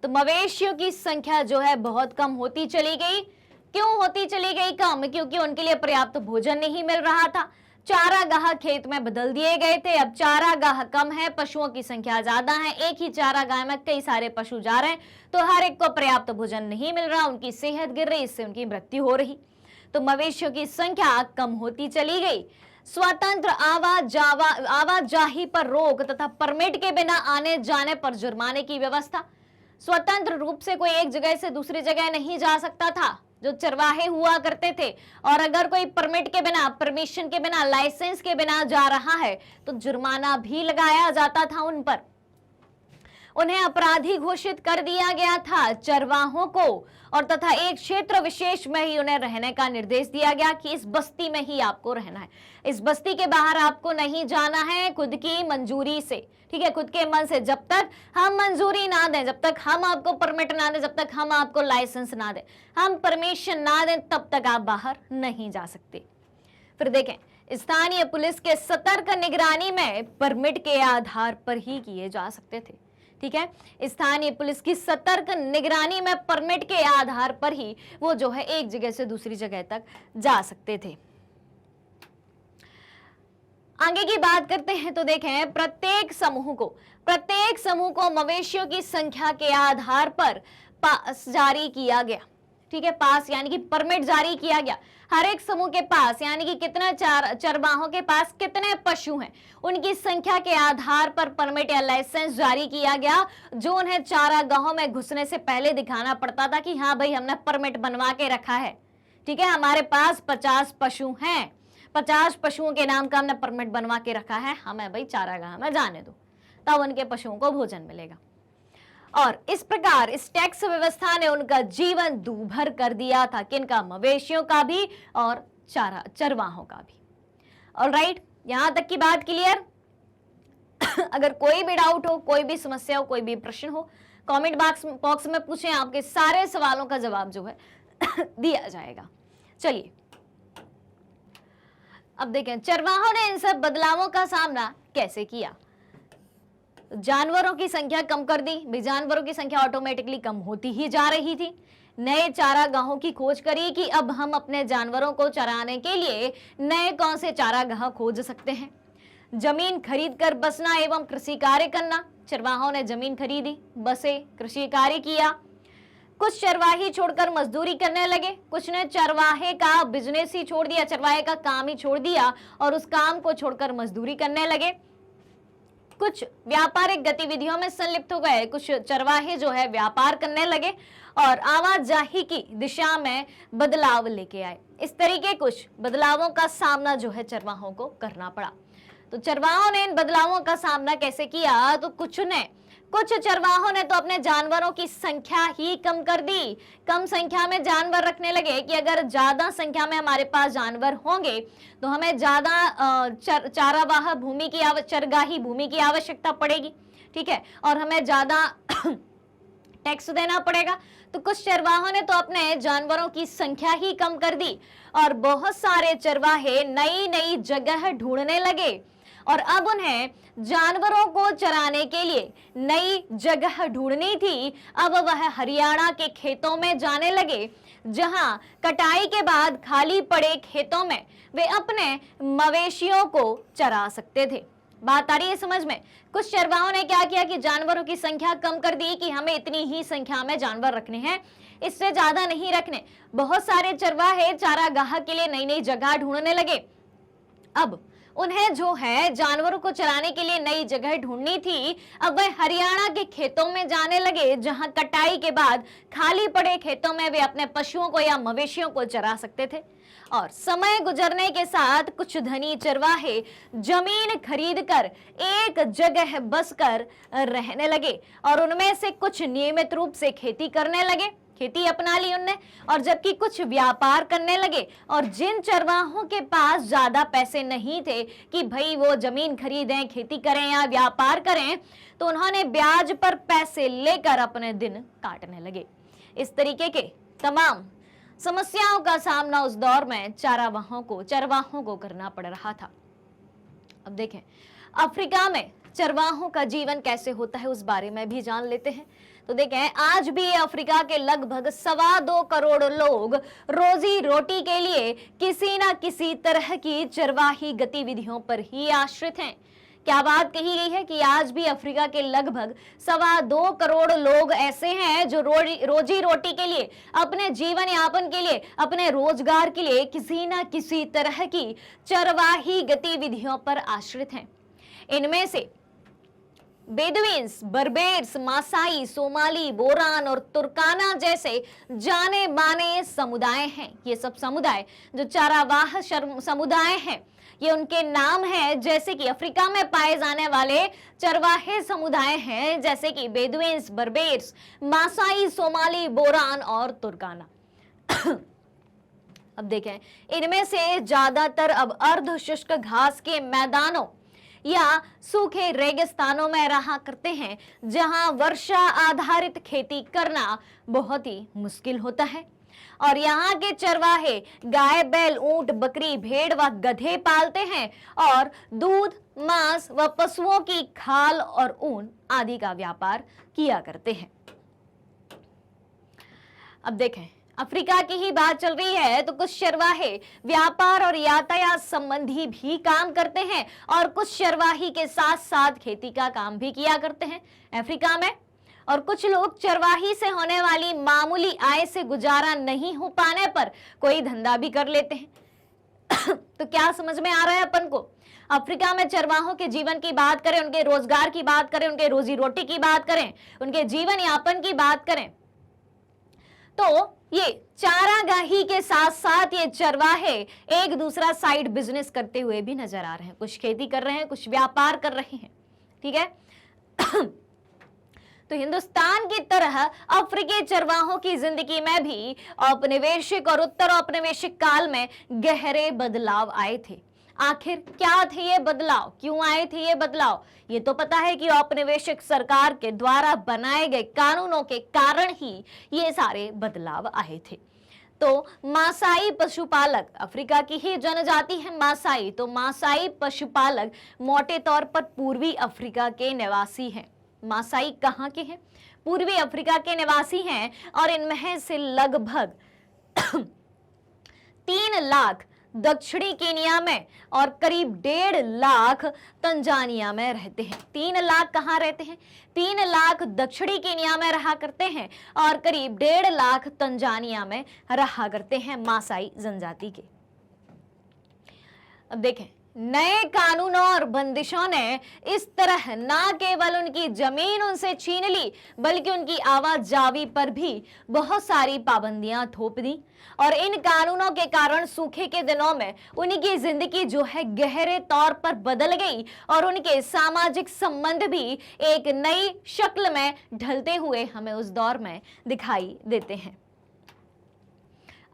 तो मवेशियों की संख्या जो है बहुत कम होती चली गई। क्यों होती चली गई कम? क्योंकि उनके लिए पर्याप्त भोजन नहीं मिल रहा था। चारागाह खेत में बदल दिए गए थे। अब चारागाह कम है, पशुओं की संख्या ज्यादा है, एक ही चारागाह में कई सारे पशु जा रहे हैं, तो हर एक को पर्याप्त भोजन नहीं मिल रहा, उनकी सेहत गिर रही, इससे उनकी मृत्यु हो रही। तो मवेशियों की संख्या कम होती चली गई। स्वतंत्र आवाजाही पर रोक तथा परमिट के बिना आने जाने पर जुर्माने की व्यवस्था। स्वतंत्र रूप से कोई एक जगह से दूसरी जगह नहीं जा सकता था, जो चरवाहे हुआ करते थे, और अगर कोई परमिट के बिना, परमिशन के बिना, लाइसेंस के बिना जा रहा है तो जुर्माना भी लगाया जाता था उन पर। उन्हें अपराधी घोषित कर दिया गया था चरवाहों को, और तथा एक क्षेत्र विशेष में ही उन्हें रहने का निर्देश दिया गया कि इस बस्ती में ही आपको रहना है, इस बस्ती के बाहर आपको नहीं जाना है खुद की मंजूरी से, ठीक है, खुद के मन से। जब तक हम मंजूरी ना दें, जब तक हम आपको परमिट ना दें, जब तक हम आपको लाइसेंस ना दें, हम परमिशन ना दें, तब तक आप बाहर नहीं जा सकते। फिर देखें, स्थानीय पुलिस के सतर्क निगरानी में परमिट के आधार पर ही किए जा सकते थे, ठीक है। स्थानीय पुलिस की सतर्क निगरानी में परमिट के आधार पर ही वो जो है एक जगह से दूसरी जगह तक जा सकते थे। आगे की बात करते हैं तो देखें, प्रत्येक समूह को मवेशियों की संख्या के आधार पर पास जारी किया गया, ठीक है। पास यानी कि परमिट जारी किया गया। हर एक समूह के पास यानी कि कितने चरवाहों के पास कितने पशु हैं, उनकी संख्या के आधार पर परमिट या लाइसेंस जारी किया गया, जो उन्हें चारागाहों में घुसने से पहले दिखाना पड़ता था कि हाँ भाई, हमने परमिट बनवा के रखा है, ठीक है, हमारे पास 50 पशु हैं, 50 पशुओं के नाम का हमने परमिट बनवा के रखा है, हमें भाई चारागाह में जाने दो, तब उनके पशुओं को भोजन मिलेगा। और इस प्रकार इस टैक्स व्यवस्था ने उनका जीवन दूभर कर दिया था, किनका, मवेशियों का भी और चरवाहों का भी। ऑलराइट, यहां तक की बात क्लियर। अगर कोई भी डाउट हो, कोई भी समस्या हो, कोई भी प्रश्न हो, कमेंट बॉक्स में पूछें, आपके सारे सवालों का जवाब जो है दिया जाएगा। चलिए अब देखें, चरवाहों ने इन सब बदलावों का सामना कैसे किया। जानवरों की संख्या कम कर दी, जानवरों की संख्या ऑटोमेटिकली कम होती ही जा रही थी। नए चारागाहों की खोज करी कि अब हम अपने जानवरों को चराने के लिए नए कौन से चारागाह खोज सकते हैं। जमीन खरीद कर बसना एवं कृषि कार्य करना, चरवाहों ने जमीन खरीदी, बसे, कृषि कार्य किया। कुछ चरवाही छोड़कर मजदूरी करने लगे, कुछ ने चरवाहे का बिजनेस ही छोड़ दिया, चरवाहे का काम ही छोड़ दिया और उस काम को छोड़कर मजदूरी करने लगे। कुछ व्यापारिक गतिविधियों में संलिप्त हो गए, कुछ चरवाहे जो है व्यापार करने लगे और आवाजाही की दिशा में बदलाव लेके आए। इस तरीके कुछ बदलावों का सामना जो है चरवाहों को करना पड़ा। तो चरवाहों ने इन बदलावों का सामना कैसे किया, तो कुछ चरवाहों ने तो अपने जानवरों की संख्या ही कम कर दी, कम संख्या में जानवर रखने लगे कि अगर ज्यादा संख्या में हमारे पास जानवर होंगे तो हमें ज्यादा चारावाह भूमि की चरगाही भूमि की आवश्यकता पड़ेगी, ठीक है, और हमें ज्यादा टैक्स देना पड़ेगा। तो कुछ चरवाहों ने तो अपने जानवरों की संख्या ही कम कर दी और बहुत सारे चरवाहे नई नई जगह ढूंढने लगे और अब उन्हें जानवरों को चराने के लिए नई जगह ढूंढनी थी। अब वह हरियाणा के खेतों में जाने लगे, जहां कटाई के बाद खाली पड़े खेतों में वे अपने मवेशियों को चरा सकते थे। बात आ रही है समझ में। कुछ चरवाहों ने क्या किया कि जानवरों की संख्या कम कर दी कि हमें इतनी ही संख्या में जानवर रखने हैं, इससे ज्यादा नहीं रखने। बहुत सारे चरवाहे चारागाह के लिए नई नई जगह ढूंढने लगे। अब उन्हें जो है जानवरों को चराने के लिए नई जगह ढूंढनी थी। अब वे हरियाणा के खेतों में जाने लगे, जहां कटाई के बाद खाली पड़े खेतों में वे अपने पशुओं को या मवेशियों को चरा सकते थे। और समय गुजरने के साथ कुछ धनी चरवाहे जमीन खरीदकर एक जगह बसकर रहने लगे और उनमें से कुछ नियमित रूप से खेती करने लगे, खेती अपना ली उनने, और जबकि कुछ व्यापार करने लगे। और जिन चरवाहों के पास ज्यादा पैसे नहीं थे कि भाई वो जमीन खरीदें, खेती करें या व्यापार करें, तो उन्होंने ब्याज पर पैसे लेकर अपने दिन काटने लगे। इस तरीके के तमाम समस्याओं का सामना उस दौर में चरवाहों को करना पड़ रहा था। अब देखें, अफ्रीका में चरवाहों का जीवन कैसे होता है उस बारे में भी जान लेते हैं। तो देखें, आज भी अफ्रीका के लगभग 2.25 करोड़ लोग रोजी रोटी के लिए किसी न किसी तरह की चरवाही गतिविधियों पर ही आश्रित हैं। क्या बात कही गई है कि आज भी अफ्रीका के लगभग 2.25 करोड़ लोग ऐसे हैं जो रोजी रोटी के लिए, अपने जीवन यापन के लिए, अपने रोजगार के लिए किसी न किसी तरह की चरवाही गतिविधियों पर आश्रित हैं। इनमें से बेदुइन्स, बर्बेर्स, मासाई, सोमाली, बोरान और तुर्काना जैसे जाने माने समुदाय हैं। ये सब समुदाय जो चारावाह समुदाय हैं, ये उनके नाम है, जैसे कि अफ्रीका में पाए जाने वाले चरवाहे समुदाय हैं, जैसे कि बेदुइन्स, बर्बेर्स, मासाई, सोमाली, बोरान और तुर्काना। अब देखें, इनमें से ज्यादातर अब अर्ध शुष्क घास के मैदानों या सूखे रेगिस्तानों में रहा करते हैं, जहां वर्षा आधारित खेती करना बहुत ही मुश्किल होता है। और यहाँ के चरवाहे गाय, बैल, ऊंट, बकरी, भेड़ व गधे पालते हैं और दूध, मांस व पशुओं की खाल और ऊन आदि का व्यापार किया करते हैं। अब देखें, अफ्रीका की ही बात चल रही है तो कुछ चरवाहे व्यापार और यातायात संबंधी भी काम करते हैं और कुछ चरवाही के साथ साथ खेती का काम भी किया करते हैं अफ्रीका में। और कुछ लोग चरवाही से होने वाली मामूली आय से गुजारा नहीं हो पाने पर कोई धंधा भी कर लेते हैं। तो क्या समझ में आ रहा है अपन को? अफ्रीका में चरवाहों के जीवन की बात करें, उनके रोजगार की बात करें, उनके रोजी रोटी की बात करें, उनके जीवन यापन की बात करें, तो ये चारागाही के साथ साथ ये चरवाहे एक दूसरा साइड बिजनेस करते हुए भी नजर आ रहे हैं। कुछ खेती कर रहे हैं, कुछ व्यापार कर रहे हैं। ठीक है। तो हिंदुस्तान की तरह अफ्रीकी चरवाहों की जिंदगी में भी औपनिवेशिक और उत्तर औपनिवेशिक काल में गहरे बदलाव आए थे। आखिर क्या थे ये बदलाव, क्यों आए थे ये बदलाव? ये तो पता है कि औपनिवेशिक सरकार के द्वारा बनाए गए कानूनों के कारण ही ये सारे बदलाव आए थे। तो मासाई पशुपालक, अफ्रीका की ही जनजाति है मासाई, तो मासाई पशुपालक मोटे तौर पर पूर्वी अफ्रीका के निवासी हैं। मासाई कहाँ के हैं? पूर्वी अफ्रीका के निवासी हैं और इनमें से लगभग 3 लाख दक्षिणी केनिया में और करीब 1.5 लाख तंजानिया में रहते हैं। 3 लाख कहाँ रहते हैं? 3 लाख दक्षिणी केनिया में रहा करते हैं और करीब 1.5 लाख तंजानिया में रहा करते हैं मासाई जनजाति के। अब देखें, नए कानूनों और बंदिशों ने इस तरह न केवल उनकी जमीन उनसे छीन ली, बल्कि उनकी आवाजावी पर भी बहुत सारी पाबंदियां थोप दी। और इन कानूनों के कारण सूखे के दिनों में उनकी जिंदगी जो है गहरे तौर पर बदल गई और उनके सामाजिक संबंध भी एक नई शक्ल में ढलते हुए हमें उस दौर में दिखाई देते हैं।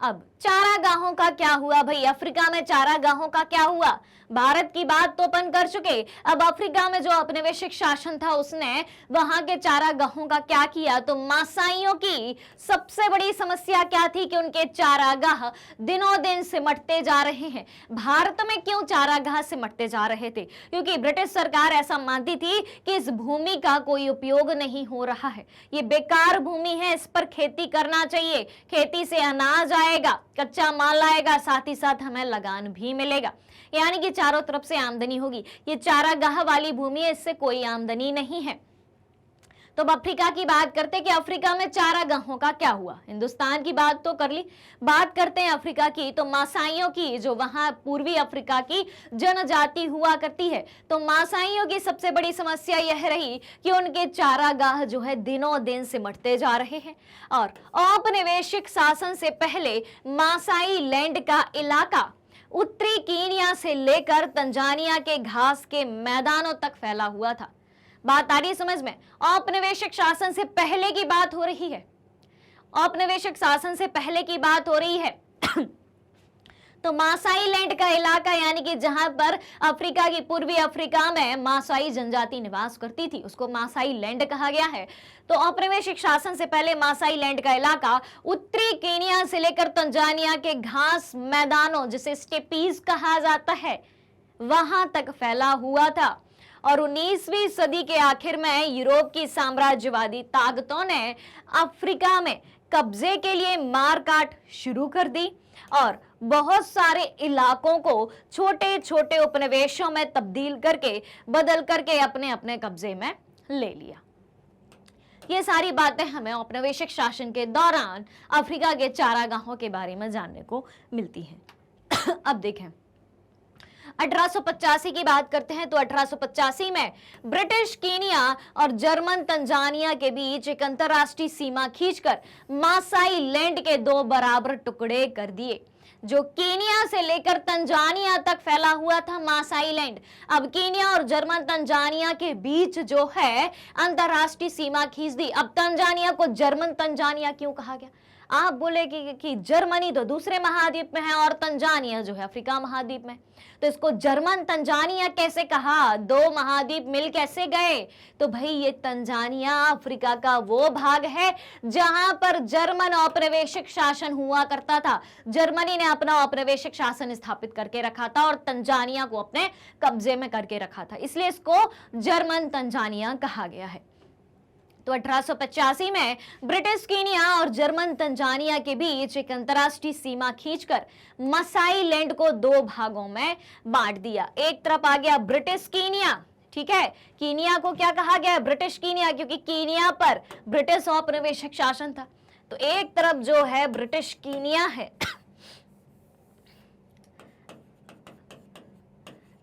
अब चारागाहों का क्या हुआ भाई? अफ्रीका में चारागाहों का क्या हुआ? भारत की बात तो अपन कर चुके, अब अफ्रीका में जो औपनिवेशिक शासन था उसने वहां के चारागाहों का क्या किया? तो मासाइयों की सबसे बड़ी समस्या क्या थी कि उनके चारागाह दिनों दिन सिमटते जा रहे हैं। भारत में क्यों चारागाह सिमटते जा रहे थे? क्योंकि ब्रिटिश सरकार ऐसा मानती थी कि इस भूमि का कोई उपयोग नहीं हो रहा है, ये बेकार भूमि है, इस पर खेती करना चाहिए, खेती से अनाज आएगा, कच्चा माल आएगा, साथ ही साथ हमें लगान भी मिलेगा, यानी कि चारों तरफ से आमदनी होगी। ये चारागाह वाली भूमि है, इससे कोई आमदनी नहीं है। तो अब अफ्रीका की बात करते कि अफ्रीका में चारागाहों का क्या हुआ। हिंदुस्तान की बात तो कर ली, बात करते हैं अफ्रीका की। तो मासाइयों की, जो वहां पूर्वी अफ्रीका की जनजाति हुआ करती है, तो मासाइयों की सबसे बड़ी समस्या यह रही कि उनके चारागाह जो है दिनों दिन सिमटते जा रहे हैं। और औपनिवेशिक शासन से पहले मासाई लैंड का इलाका उत्तरी कीनिया से लेकर तंजानिया के घास के मैदानों तक फैला हुआ था। बात आ रही है समझ में? औपनिवेशिक शासन से पहले की बात हो रही है, औपनिवेशिक शासन से पहले की बात हो रही है। तो मासाई लैंड का इलाका, यानी कि जहां पर अफ्रीका की पूर्वी अफ्रीका में मासाई जनजाति निवास करती थी, उसको मासाई लैंड कहा गया है। तो औपनिवेशिक शासन से पहले मासाई लैंड का इलाका उत्तरी केनिया से लेकर तंजानिया के घास मैदानों, जिसे स्टेपीज कहा जाता है, वहां तक फैला हुआ था। और 19वीं सदी के आखिर में यूरोप की साम्राज्यवादी ताकतों ने अफ्रीका में कब्जे के लिए मारकाट शुरू कर दी और बहुत सारे इलाकों को छोटे छोटे उपनिवेशों में तब्दील करके, बदल करके अपने अपने कब्जे में ले लिया। ये सारी बातें हमें औपनिवेशिक शासन के दौरान अफ्रीका के चारागाहों के बारे में जानने को मिलती हैं। अब देखें, 1885 की बात करते हैं तो 1885 में ब्रिटिश कीनिया और जर्मन तंजानिया के बीच एक अंतरराष्ट्रीय सीमा खींचकर मासाई लैंड के 2 बराबर टुकड़े कर दिए। जो कीनिया से लेकर तंजानिया तक फैला हुआ था मासाई लैंड, अब कीनिया और जर्मन तंजानिया के बीच जो है अंतरराष्ट्रीय सीमा खींच दी। अब तंजानिया को जर्मन तंजानिया क्यों कहा गया? आप बोले कि जर्मनी तो दूसरे महाद्वीप में है और तंजानिया जो है अफ्रीका महाद्वीप में, तो इसको जर्मन तंजानिया कैसे कहा? 2 महाद्वीप मिल कैसे गए? तो भाई ये तंजानिया अफ्रीका का वो भाग है जहां पर जर्मन औपनिवेशिक शासन हुआ करता था। जर्मनी ने अपना औपनिवेशिक शासन स्थापित करके रखा था और तंजानिया को अपने कब्जे में करके रखा था, इसलिए इसको जर्मन तंजानिया कहा गया है। तो 1885 में ब्रिटिश कीनिया और जर्मन तंजानिया के बीच एक अंतरराष्ट्रीय सीमा खींचकर मसाई लैंड को 2 भागों में बांट दिया। एक तरफ आ गया ब्रिटिश कीनिया, ठीक है, कीनिया को क्या कहा गया? ब्रिटिश कीनिया, क्योंकि कीनिया पर ब्रिटिश औपनिवेशिक शासन था। तो एक तरफ जो है ब्रिटिश कीनिया है,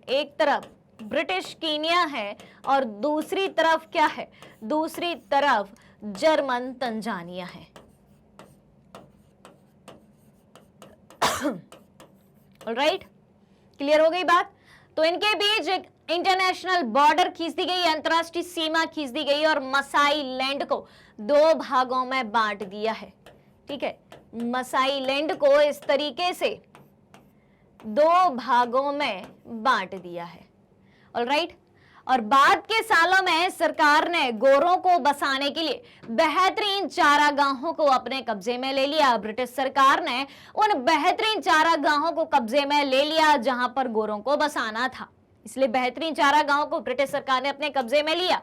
एक तरफ ब्रिटिश कीनिया है और दूसरी तरफ क्या है? दूसरी तरफ जर्मन तंजानिया है। ऑलराइट, क्लियर हो गई बात? तो इनके बीच एक इंटरनेशनल बॉर्डर खींच दी गई, अंतरराष्ट्रीय सीमा खींच दी गई और मसाई लैंड को 2 भागों में बांट दिया है। ठीक है, मसाई लैंड को इस तरीके से 2 भागों में बांट दिया है। ऑलराइट, और बाद के सालों में सरकार ने गोरों को बसाने के लिए बेहतरीन चारागाहों को अपने कब्जे में ले लिया। ब्रिटिश सरकार ने उन बेहतरीन चारागाहों को कब्जे में ले लिया जहां पर गोरों को बसाना था, इसलिए बेहतरीन चारागाहों को ब्रिटिश सरकार ने अपने कब्जे में लिया।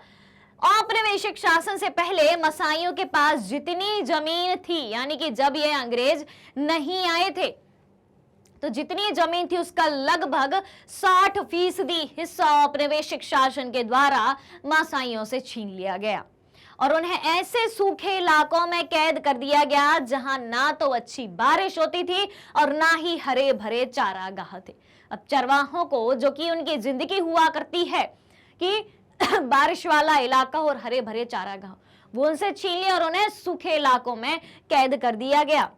औपनिवेशिक शासन से पहले मसाइयों के पास जितनी जमीन थी, यानी कि जब ये अंग्रेज नहीं आए थे तो जितनी जमीन थी उसका लगभग 60% हिस्सा औपनिवेशिक शासन के द्वारा मासाइयों से छीन लिया गया और उन्हें ऐसे सूखे इलाकों में कैद कर दिया गया जहां ना तो अच्छी बारिश होती थी और ना ही हरे भरे चारागाह थे। अब चरवाहों को, जो कि उनकी जिंदगी हुआ करती है कि बारिश वाला इलाका और हरे भरे चारागाह, वो उनसे छीन लिया और उन्हें सूखे इलाकों में कैद कर दिया गया।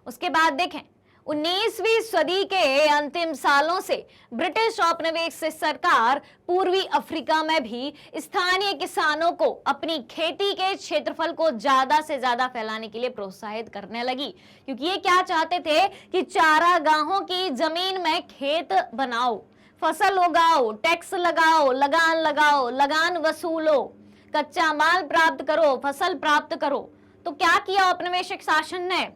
उसके बाद देखें, 19वीं सदी के अंतिम सालों से ब्रिटिश औपनिवेशिक सरकार पूर्वी अफ्रीका में भी स्थानीय किसानों को अपनी खेती के क्षेत्रफल को ज्यादा से ज्यादा फैलाने के लिए प्रोत्साहित करने लगी, क्योंकि ये क्या चाहते थे कि चारागाहों की जमीन में खेत बनाओ, फसल उगाओ, टैक्स लगाओ, लगान वसूलो, कच्चा माल प्राप्त करो, फसल प्राप्त करो। तो क्या किया औपनिवेशिक शासन ने?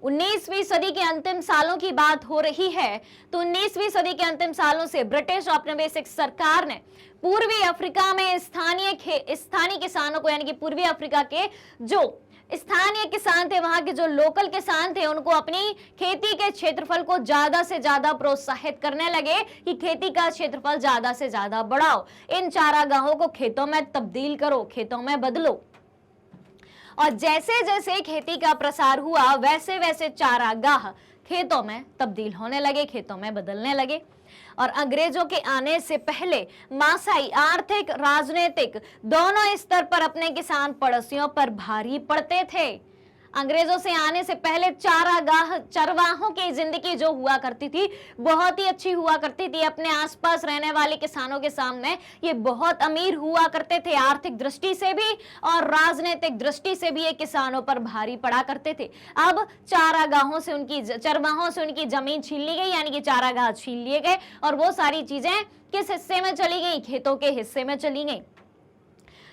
19वीं सदी के अंतिम सालों की बात हो रही है, तो 19वीं सदी के अंतिम सालों से ब्रिटिश औपनिवेशिक सरकार ने पूर्वी अफ्रीका में स्थानीय किसानों को, यानी कि पूर्वी अफ्रीका के जो स्थानीय किसान थे, वहां के जो लोकल किसान थे, उनको अपनी खेती के क्षेत्रफल को ज्यादा से ज्यादा प्रोत्साहित करने लगे कि खेती का क्षेत्रफल ज्यादा से ज्यादा बढ़ाओ, इन चारागाहों को खेतों में तब्दील करो, खेतों में बदलो। और जैसे जैसे खेती का प्रसार हुआ वैसे वैसे चारागाह खेतों में तब्दील होने लगे, खेतों में बदलने लगे। और अंग्रेजों के आने से पहले मासाई आर्थिक, राजनीतिक दोनों स्तर पर अपने किसान पड़ोसियों पर भारी पड़ते थे। अंग्रेजों से आने से पहले चरवाहों की जिंदगी जो हुआ करती थी बहुत ही अच्छी हुआ करती थी। अपने आसपास रहने वाले किसानों के सामने ये बहुत अमीर हुआ करते थे, आर्थिक दृष्टि से भी और राजनीतिक दृष्टि से भी ये किसानों पर भारी पड़ा करते थे। अब चरवाहों से उनकी जमीन छीन ली गई, यानी कि चारागाह छीन लिए गए और वो सारी चीजें किस हिस्से में चली गई? खेतों के हिस्से में चली गई।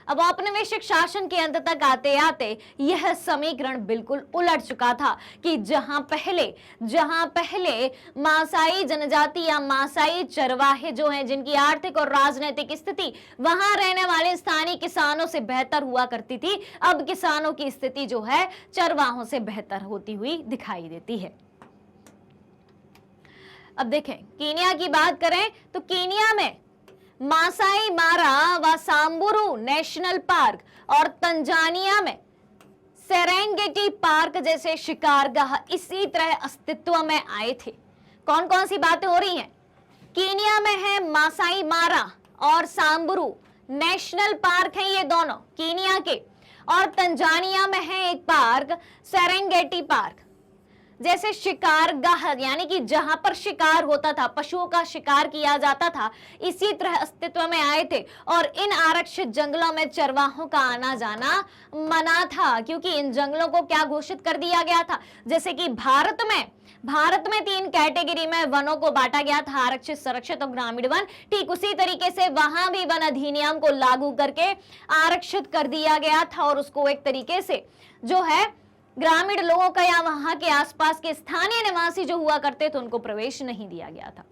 अब औपनिवेशिक शासन के अंत तक आते आते यह समीकरण बिल्कुल उलट चुका था कि जहां पहले मासाई जनजाति या मासाई चरवाहे जो हैं, जिनकी आर्थिक और राजनीतिक स्थिति वहां रहने वाले स्थानीय किसानों से बेहतर हुआ करती थी, अब किसानों की स्थिति जो है चरवाहों से बेहतर होती हुई दिखाई देती है। अब देखें, कीनिया की बात करें तो कीनिया में मासाई मारा व सांबुरू नेशनल पार्क और तंजानिया में सेरेंगेटी पार्क जैसे शिकारगाह इसी तरह अस्तित्व में आए थे। कौन कौन सी बातें हो रही हैं? कीनिया में है मासाई मारा और सांबरू नेशनल पार्क है, ये दोनों कीनिया के। और तंजानिया में है एक पार्क सेरेंगेटी पार्क। जैसे शिकारगाह यानी कि जहां पर शिकार होता था, पशुओं का शिकार किया जाता था, इसी तरह अस्तित्व में आए थे। और इन आरक्षित जंगलों में चरवाहों का आना जाना मना था, क्योंकि इन जंगलों को क्या घोषित कर दिया गया था, जैसे कि भारत में 3 कैटेगरी में वनों को बांटा गया था, आरक्षित, संरक्षित और ग्रामीण वन। ठीक उसी तरीके से वहां भी वन अधिनियम को लागू करके आरक्षित कर दिया गया था और उसको एक तरीके से जो है ग्रामीण लोगों का या वहां के आसपास के स्थानीय निवासी जो हुआ करते थे उनको प्रवेश नहीं दिया गया था।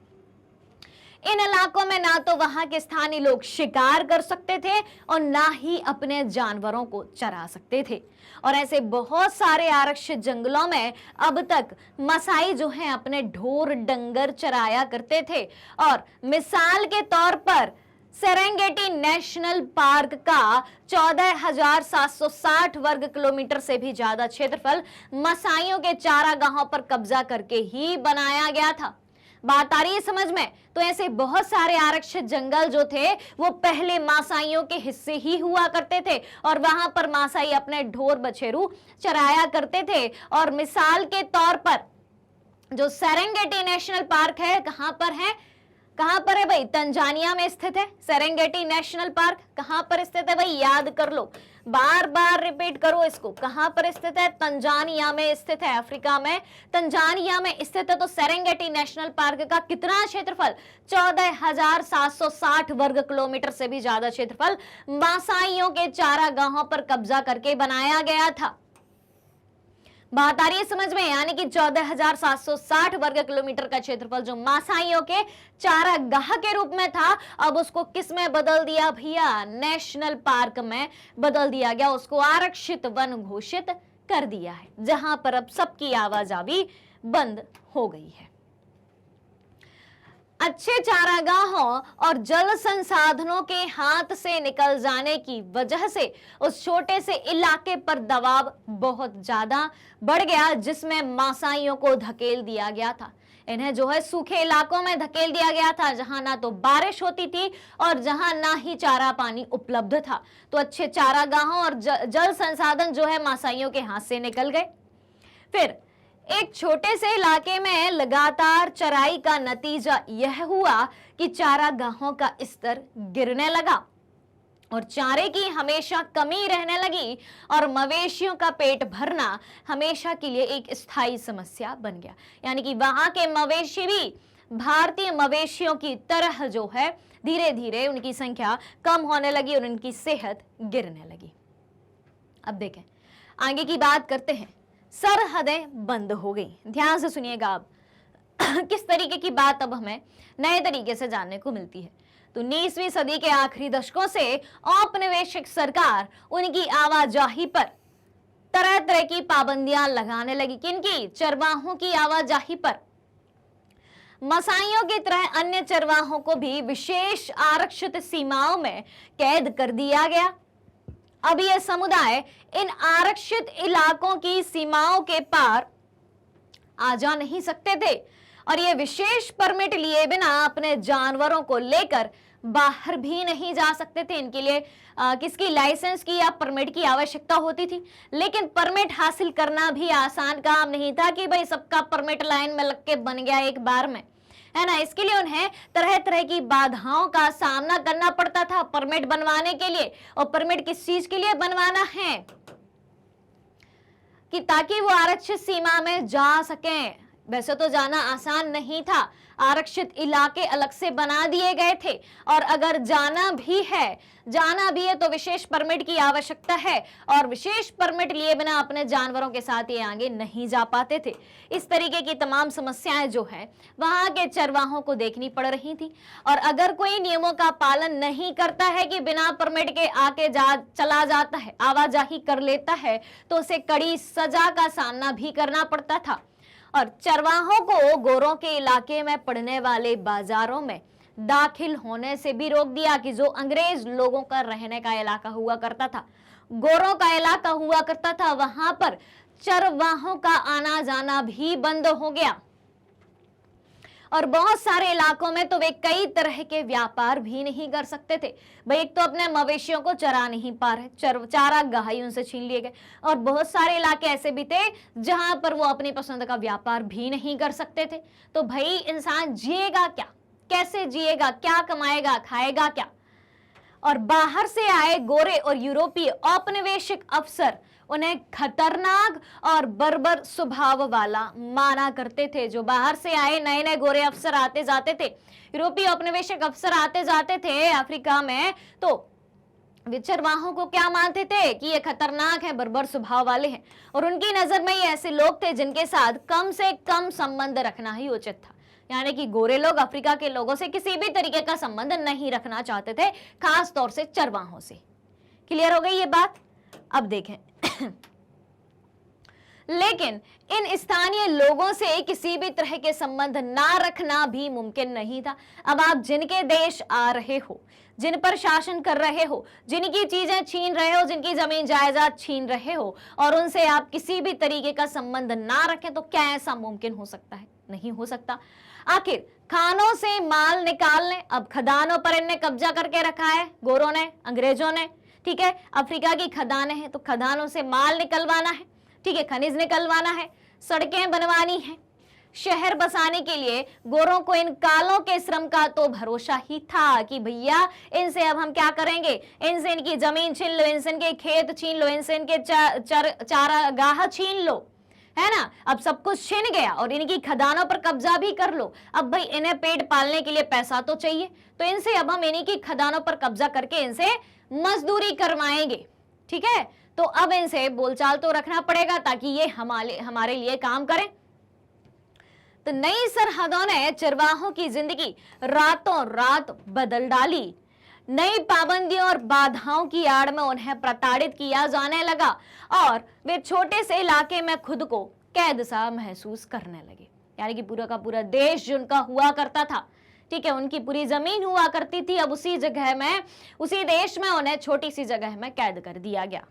इन इलाकों में ना तो वहां के स्थानीय लोग शिकार कर सकते थे और ना ही अपने जानवरों को चरा सकते थे। और ऐसे बहुत सारे आरक्षित जंगलों में अब तक मसाई जो हैं अपने ढोर डंगर चराया करते थे। और मिसाल के तौर पर सेरेंगेटी नेशनल पार्क का 14,760 वर्ग किलोमीटर से भी ज्यादा क्षेत्रफल मसाइयों के चारागाहों पर कब्जा करके ही बनाया गया था। बात आ रही है समझ में? तो ऐसे बहुत सारे आरक्षित जंगल जो थे वो पहले मासाइयों के हिस्से ही हुआ करते थे और वहां पर मासाई अपने ढोर बछेरू चराया करते थे। और मिसाल के तौर पर जो सेरेंगेटी नेशनल पार्क है, कहां पर है भाई? तंजानिया में स्थित है। सेरेंगेटी नेशनल पार्क कहां पर स्थित है भाई? याद कर लो, बार बार रिपीट करो इसको। कहां पर स्थित है? तंजानिया में स्थित है, अफ्रीका में तंजानिया में स्थित है। तो सेरेंगेटी नेशनल पार्क का कितना क्षेत्रफल? 14,760 वर्ग किलोमीटर से भी ज्यादा क्षेत्रफल मासाइयों के चारागाहों पर कब्जा करके बनाया गया था। बात आ रही है समझ में? यानी कि 14,760 वर्ग किलोमीटर का क्षेत्रफल जो मासाइयों के चारागाह के रूप में था, अब उसको किस में बदल दिया भैया? नेशनल पार्क में बदल दिया गया। उसको आरक्षित वन घोषित कर दिया है, जहां पर अब सबकी आवाजावी बंद हो गई है। अच्छे चारागाहों और जल संसाधनों के हाथ से निकल जाने की वजह से उस छोटे से इलाके पर दबाव बहुत ज्यादा बढ़ गया, जिसमें मासाइयों को धकेल दिया गया था। इन्हें जो है सूखे इलाकों में धकेल दिया गया था, जहां ना तो बारिश होती थी और जहां ना ही चारा पानी उपलब्ध था। तो अच्छे चारागाहों और जल संसाधन जो है मासाइयों के हाथ से निकल गए। फिर एक छोटे से इलाके में लगातार चराई का नतीजा यह हुआ कि चारागाहों का स्तर गिरने लगा और चारे की हमेशा कमी रहने लगी और मवेशियों का पेट भरना हमेशा के लिए एक स्थायी समस्या बन गया। यानी कि वहां के मवेशी भी भारतीय मवेशियों की तरह जो है धीरे धीरे उनकी संख्या कम होने लगी और उनकी सेहत गिरने लगी। अब देखें, आगे की बात करते हैं। सरहदें बंद हो गई। ध्यान से सुनिएगा आप किस तरीके की बात अब हमें नए तरीके से जानने को मिलती है। तो 19वीं सदी के आखिरी दशकों से औपनिवेशिक सरकार उनकी आवाजाही पर तरह तरह की पाबंदियां लगाने लगी। किनकी? चरवाहों की आवाजाही पर। मसाइयों की तरह अन्य चरवाहों को भी विशेष आरक्षित सीमाओं में कैद कर दिया गया। अब यह समुदाय इन आरक्षित इलाकों की सीमाओं के पार आ जा नहीं सकते थे और ये विशेष परमिट लिए बिना अपने जानवरों को लेकर बाहर भी नहीं जा सकते थे। इनके लिए किसकी? लाइसेंस की या परमिट की आवश्यकता होती थी। लेकिन परमिट हासिल करना भी आसान काम नहीं था कि भाई सबका परमिट लाइन में लग के बन गया एक बार में, है ना। इसके लिए उन्हें तरह तरह की बाधाओं का सामना करना पड़ता था परमिट बनवाने के लिए। और परमिट किस चीज के लिए बनवाना है? कि ताकि वो आरक्षित सीमा में जा सकें। वैसे तो जाना आसान नहीं था, आरक्षित इलाके अलग से बना दिए गए थे और अगर जाना भी है तो विशेष परमिट की आवश्यकता है और विशेष परमिट लिए बिना अपने जानवरों के साथ ये आगे नहीं जा पाते थे। इस तरीके की तमाम समस्याएं जो है वहां के चरवाहों को देखनी पड़ रही थी। और अगर कोई नियमों का पालन नहीं करता है कि बिना परमिट के आके चला जाता है, आवाजाही कर लेता है, तो उसे कड़ी सजा का सामना भी करना पड़ता था। और चरवाहों को गोरों के इलाके में पड़ने वाले बाजारों में दाखिल होने से भी रोक दिया कि जो अंग्रेज लोगों का रहने का इलाका हुआ करता था, गोरों का इलाका हुआ करता था, वहां पर चरवाहों का आना जाना भी बंद हो गया। और बहुत सारे इलाकों में तो वे कई तरह के व्यापार भी नहीं कर सकते थे। भाई एक तो अपने मवेशियों को चरा नहीं पा रहे, चारागाह ही उनसे छीन लिए गए, और बहुत सारे इलाके ऐसे भी थे जहां पर वो अपनी पसंद का व्यापार भी नहीं कर सकते थे। तो भाई इंसान जिएगा क्या, कैसे जिएगा, क्या कमाएगा, खाएगा क्या। और बाहर से आए गोरे और यूरोपीय औपनिवेशिक अफसर उन्हें खतरनाक और बर्बर स्वभाव वाला माना करते थे। जो बाहर से आए नए नए गोरे अफसर आते जाते थे, यूरोपीय औपनिवेशिक अफसर आते जाते थे अफ्रीका में, तो वे चरवाहों को क्या मानते थे कि ये खतरनाक है, बर्बर स्वभाव वाले हैं, और उनकी नजर में ये ऐसे लोग थे जिनके साथ कम से कम संबंध रखना ही उचित था। यानी कि गोरे लोग अफ्रीका के लोगों से किसी भी तरीके का संबंध नहीं रखना चाहते थे, खास तौर से चरवाहों से। क्लियर हो गई ये बात? अब देखें लेकिन इन स्थानीय लोगों से किसी भी तरह के संबंध ना रखना भी मुमकिन नहीं था। अब आप जिनके देश आ रहे हो, जिन पर शासन कर रहे हो, जिनकी चीजें छीन रहे हो, जिनकी जमीन जायदाद छीन रहे हो, और उनसे आप किसी भी तरीके का संबंध ना रखें, तो क्या ऐसा मुमकिन हो सकता है? नहीं हो सकता। आखिर खानों से माल निकालने, अब खदानों पर इनने कब्जा करके रखा है गोरों ने, अंग्रेजों ने, ठीक है। अफ्रीका की खदानें हैं तो खदानों से माल निकलवाना है, ठीक है, खनिज निकलवाना है, सड़कें बनवानी है। शहर बसाने के लिए गोरों को इन कालों के श्रम का तो भरोसा ही था कि भैया इनसे अब हम क्या करेंगे, इनसे इनकी जमीन छीन लो, इनसे इनके खेत छीन लो, इनसे इनके चारागाह छीन लो, है ना। अब सब कुछ छिन गया और इनकी खदानों पर कब्जा भी कर लो। अब भाई इन्हें पेट पालने के लिए पैसा तो चाहिए, तो इनसे अब हम इन्हीं की खदानों पर कब्जा करके इनसे मजदूरी करवाएंगे, ठीक है। तो अब इनसे बोलचाल तो रखना पड़ेगा ताकि ये हमारे लिए काम करें। तो नई सरहदों ने चरवाहों की जिंदगी रातों रात बदल डाली। नई पाबंदियों और बाधाओं की आड़ में उन्हें प्रताड़ित किया जाने लगा और वे छोटे से इलाके में खुद को कैद सा महसूस करने लगे। यानी कि पूरा का पूरा देश जो उनका हुआ करता था, ठीक है, उनकी पूरी जमीन हुआ करती थी, अब उसी जगह में, उसी देश में उन्हें छोटी सी जगह में कैद कर दिया गया।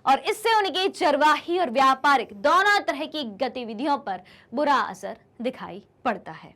और इससे उनकी चरवाही और व्यापारिक दोनों तरह की गतिविधियों पर बुरा असर दिखाई पड़ता है।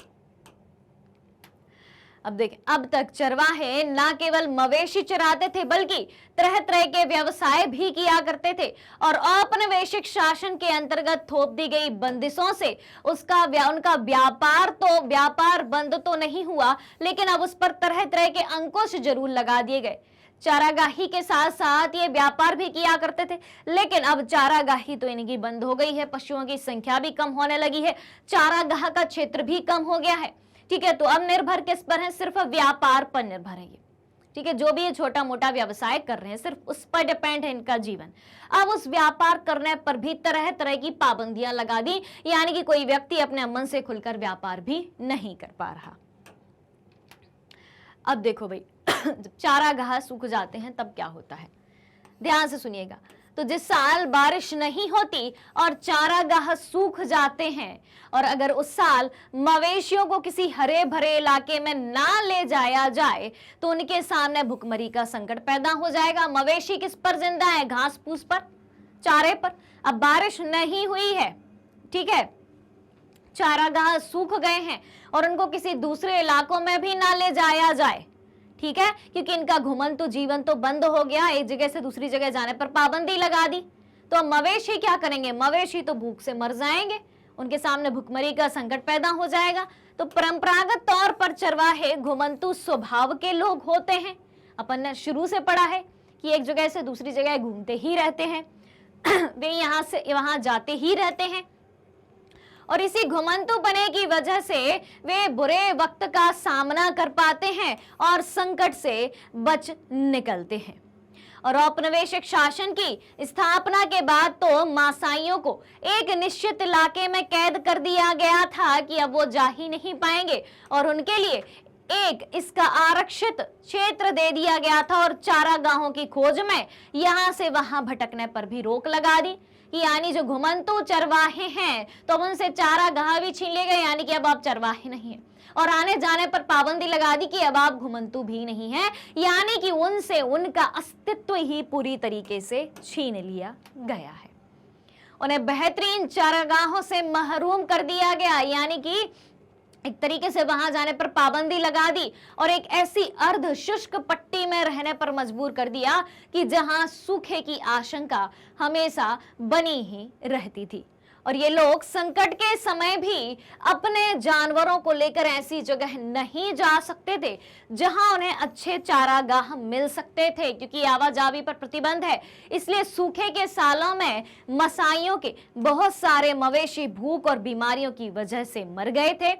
अब देखें, अब तक चरवाहे ना केवल मवेशी चराते थे बल्कि तरह तरह के व्यवसाय भी किया करते थे, और औपनिवेशिक शासन के अंतर्गत थोप दी गई बंदिशों से उनका व्यापार बंद तो नहीं हुआ, लेकिन अब उस पर तरह तरह के अंकुश जरूर लगा दिए गए। चारागाही के साथ साथ ये व्यापार भी किया करते थे, लेकिन अब चारागाही तो इनकी बंद हो गई है, पशुओं की संख्या भी कम होने लगी है, चारागाह का क्षेत्र भी कम हो गया है, ठीक है। तो अब निर्भर किस पर है? सिर्फ व्यापार पर निर्भर है ये, ठीक है। जो भी ये छोटा मोटा व्यवसाय कर रहे हैं सिर्फ उस पर डिपेंड है इनका जीवन। अब उस व्यापार करने पर भी तरह तरह की पाबंदियां लगा दी, यानी कि कोई व्यक्ति अपने मन से खुलकर व्यापार भी नहीं कर पा रहा। अब देखो भाई, जब चारागाह सूख जाते हैं तब क्या होता है, ध्यान से सुनिएगा। तो जिस साल बारिश नहीं होती और चारागाह सूख जाते हैं, और अगर उस साल मवेशियों को किसी हरे भरे इलाके में ना ले जाया जाए तो उनके सामने भुखमरी का संकट पैदा हो जाएगा। मवेशी किस पर जिंदा है? घास फूस पर, चारे पर। अब बारिश नहीं हुई है, ठीक है, चारागाह सूख गए हैं और उनको किसी दूसरे इलाकों में भी ना ले जाया जाए, ठीक है, क्योंकि इनका घुमंतु जीवन तो बंद हो गया, एक जगह से दूसरी जगह जाने पर पाबंदी लगा दी। तो मवेशी क्या करेंगे? मवेशी तो भूख से मर जाएंगे, उनके सामने भुखमरी का संकट पैदा हो जाएगा। तो परंपरागत तौर पर चरवाहे घुमंतु स्वभाव के लोग होते हैं। अपन ने शुरू से पढ़ा है कि एक जगह से दूसरी जगह घूमते ही रहते हैं वे यहाँ से वहां जाते ही रहते हैं, और इसी घुमंतु बने की वजह से वे बुरे वक्त का सामना कर पाते हैं और संकट से बच निकलते हैं। और औपनिवेशिक शासन की स्थापना के बाद तो मासाइयों को एक निश्चित इलाके में कैद कर दिया गया था कि अब वो जा ही नहीं पाएंगे, और उनके लिए एक इसका आरक्षित क्षेत्र दे दिया गया था, और चारागाहों की खोज में यहां से वहां भटकने पर भी रोक लगा दी कि यानी जो घुमंतु चरवाहे हैं तो अब उनसे चारागाह भी छीन लिए गए, यानी कि अब आप चरवाहे नहीं हैं, और आने जाने पर पाबंदी लगा दी कि अब आप घुमंतु भी नहीं हैं, यानी कि उनसे उनका अस्तित्व ही पूरी तरीके से छीन लिया गया है। उन्हें बेहतरीन चारागाहों से महरूम कर दिया गया, यानी कि एक तरीके से वहां जाने पर पाबंदी लगा दी और एक ऐसी अर्ध शुष्क पट्टी में रहने पर मजबूर कर दिया कि जहां सूखे की आशंका हमेशा बनी ही रहती थी। और ये लोग संकट के समय भी अपने जानवरों को लेकर ऐसी जगह नहीं जा सकते थे जहां उन्हें अच्छे चारागाह मिल सकते थे, क्योंकि आवाजाही पर प्रतिबंध है। इसलिए सूखे के सालों में मसाइयों के बहुत सारे मवेशी भूख और बीमारियों की वजह से मर गए थे।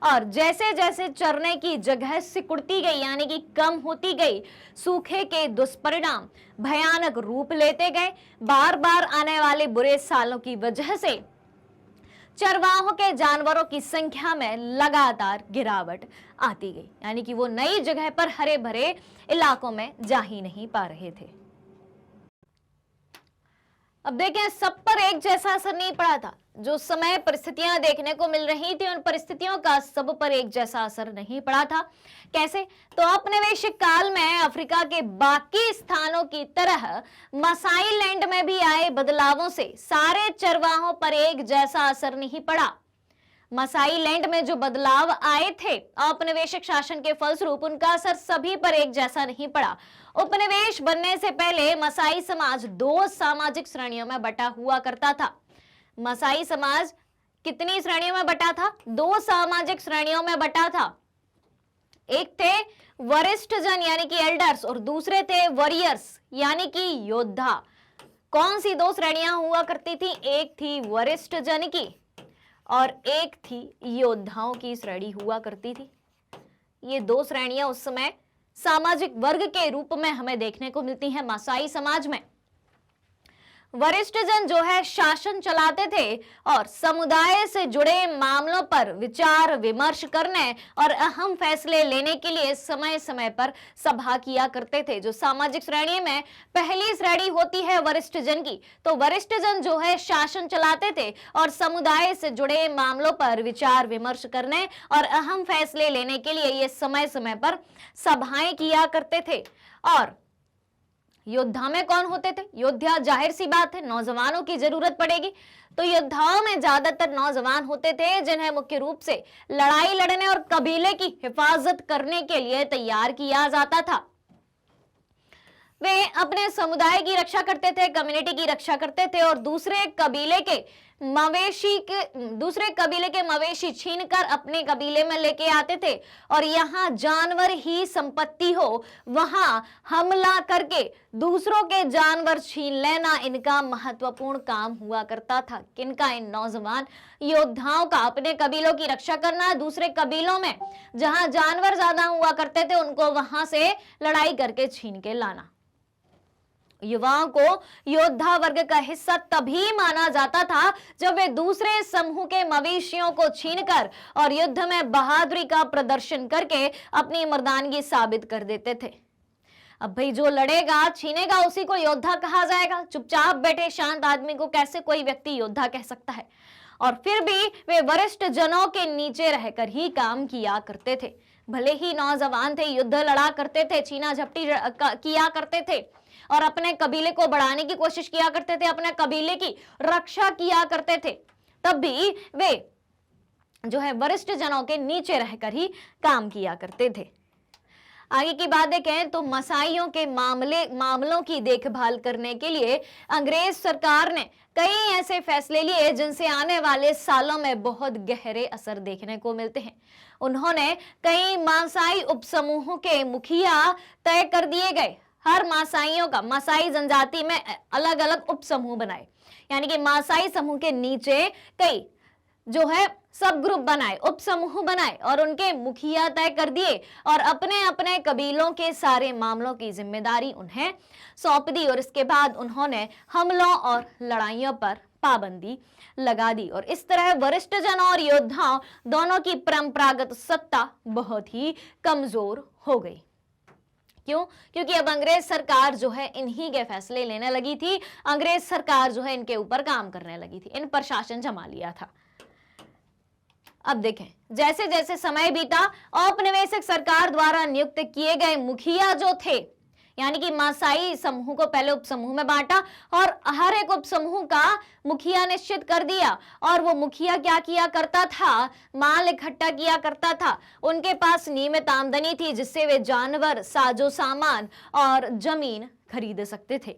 और जैसे जैसे चरने की जगह सिकुड़ती गई, यानी कि कम होती गई, सूखे के दुष्परिणाम भयानक रूप लेते गए। बार बार आने वाले बुरे सालों की वजह से चरवाहों के जानवरों की संख्या में लगातार गिरावट आती गई, यानी कि वो नई जगह पर हरे भरे इलाकों में जा ही नहीं पा रहे थे। अब देखें, सब पर एक जैसा असर नहीं पड़ा था। जो समय परिस्थितियां देखने को मिल रही थी, उन परिस्थितियों का सब पर एक जैसा असर नहीं पड़ा था। कैसे? तो औपनिवेशिक काल में अफ्रीका के बाकी स्थानों की तरह मसाई लैंड में भी आए बदलावों से सारे चरवाहों पर एक जैसा असर नहीं पड़ा। मसाई लैंड में जो बदलाव आए थे औपनिवेशिक शासन के फलस्वरूप, उनका असर सभी पर एक जैसा नहीं पड़ा। उपनिवेश बनने से पहले मसाई समाज दो सामाजिक श्रेणियों में बटा हुआ करता था। मसाई समाज कितनी श्रेणियों में बटा था? दो सामाजिक श्रेणियों में बटा था। एक थे वरिष्ठ जन यानी कि एल्डर्स, और दूसरे थे वॉरियर्स यानी कि योद्धा। कौन सी दो श्रेणियां हुआ करती थी? एक थी वरिष्ठ जन की और एक थी योद्धाओं की श्रेणी हुआ करती थी। ये दो श्रेणियां उस समय सामाजिक वर्ग के रूप में हमें देखने को मिलती हैं मसाई समाज में। वरिष्ठ जन जो है शासन चलाते थे और समुदाय से जुड़े मामलों पर विचार विमर्श करने और अहम फैसले लेने के लिए समय समय पर सभा किया करते थे। जो सामाजिक श्रेणी में पहली श्रेणी होती है वरिष्ठ जन की, तो वरिष्ठ जन जो है शासन चलाते थे और समुदाय से जुड़े मामलों पर विचार विमर्श करने और अहम फैसले लेने के लिए ये समय समय पर सभाएं किया करते थे। और योद्धा में कौन होते थे? योद्धा जाहिर सी बात है नौजवानों की जरूरत पड़ेगी, तो योद्धाओं में ज्यादातर नौजवान होते थे जिन्हें मुख्य रूप से लड़ाई लड़ने और कबीले की हिफाजत करने के लिए तैयार किया जाता था। वे अपने समुदाय की रक्षा करते थे, कम्युनिटी की रक्षा करते थे और दूसरे कबीले के मवेशी छीनकर अपने कबीले में लेके आते थे। और यहाँ जानवर ही संपत्ति हो, वहां हमला करके दूसरों के जानवर छीन लेना इनका महत्वपूर्ण काम हुआ करता था। किनका? इन नौजवान योद्धाओं का। अपने कबीलों की रक्षा करना, दूसरे कबीलों में जहां जानवर ज्यादा हुआ करते थे उनको वहां से लड़ाई करके छीन के लाना। युवाओं को योद्धा वर्ग का हिस्सा तभी माना जाता था जब वे दूसरे समूह के मवेशियों को छीनकर और युद्ध में बहादुरी का प्रदर्शन करके अपनी मर्दानगी साबित कर देते थे। अब भाई जो लड़ेगा छीनेगा उसी को योद्धा कहा जाएगा। चुपचाप बैठे शांत आदमी को कैसे कोई व्यक्ति योद्धा कह सकता है? और फिर भी वे वरिष्ठ जनों के नीचे रहकर ही काम किया करते थे। भले ही नौजवान थे, युद्ध लड़ा करते थे, छीना झपटी किया करते थे और अपने कबीले को बढ़ाने की कोशिश किया करते थे, अपने कबीले की रक्षा किया करते थे, तब भी वे जो है वरिष्ठ जनों के नीचे रहकर ही काम किया करते थे। आगे की बात देखें तो मसाइयों के मामलों की देखभाल करने के लिए अंग्रेज सरकार ने कई ऐसे फैसले लिए जिनसे आने वाले सालों में बहुत गहरे असर देखने को मिलते हैं। उन्होंने कई मासाई उपसमूहों के मुखिया तय कर दिए गए। हर मासाई जनजाति में अलग अलग उपसमूह बनाए, यानी कि मासाई समूह के नीचे कई जो है सब ग्रुप बनाए, उपसमूह बनाए और उनके मुखिया तय कर दिए और अपने अपने कबीलों के सारे मामलों की जिम्मेदारी उन्हें सौंप दी। और इसके बाद उन्होंने हमलों और लड़ाइयों पर पाबंदी लगा दी और इस तरह वरिष्ठ जन और योद्धाओं दोनों की परंपरागत सत्ता बहुत ही कमजोर हो गई। क्यों? क्योंकि अब अंग्रेज सरकार जो है इन्हीं के फैसले लेने लगी थी। अंग्रेज सरकार जो है इनके ऊपर काम करने लगी थी, इन पर शासन जमा लिया था। अब देखें, जैसे जैसे समय बीता औपनिवेशिक सरकार द्वारा नियुक्त किए गए मुखिया जो थे यानी कि मासाई समूह को पहले उपसमूह में बांटा और हर एक उपसमूह का मुखिया निश्चित कर दिया। और वो मुखिया क्या किया करता था, माल इकट्ठा किया करता था। उनके पास नियमित आमदनी थी जिससे वे जानवर, साजो सामान और जमीन खरीद सकते थे।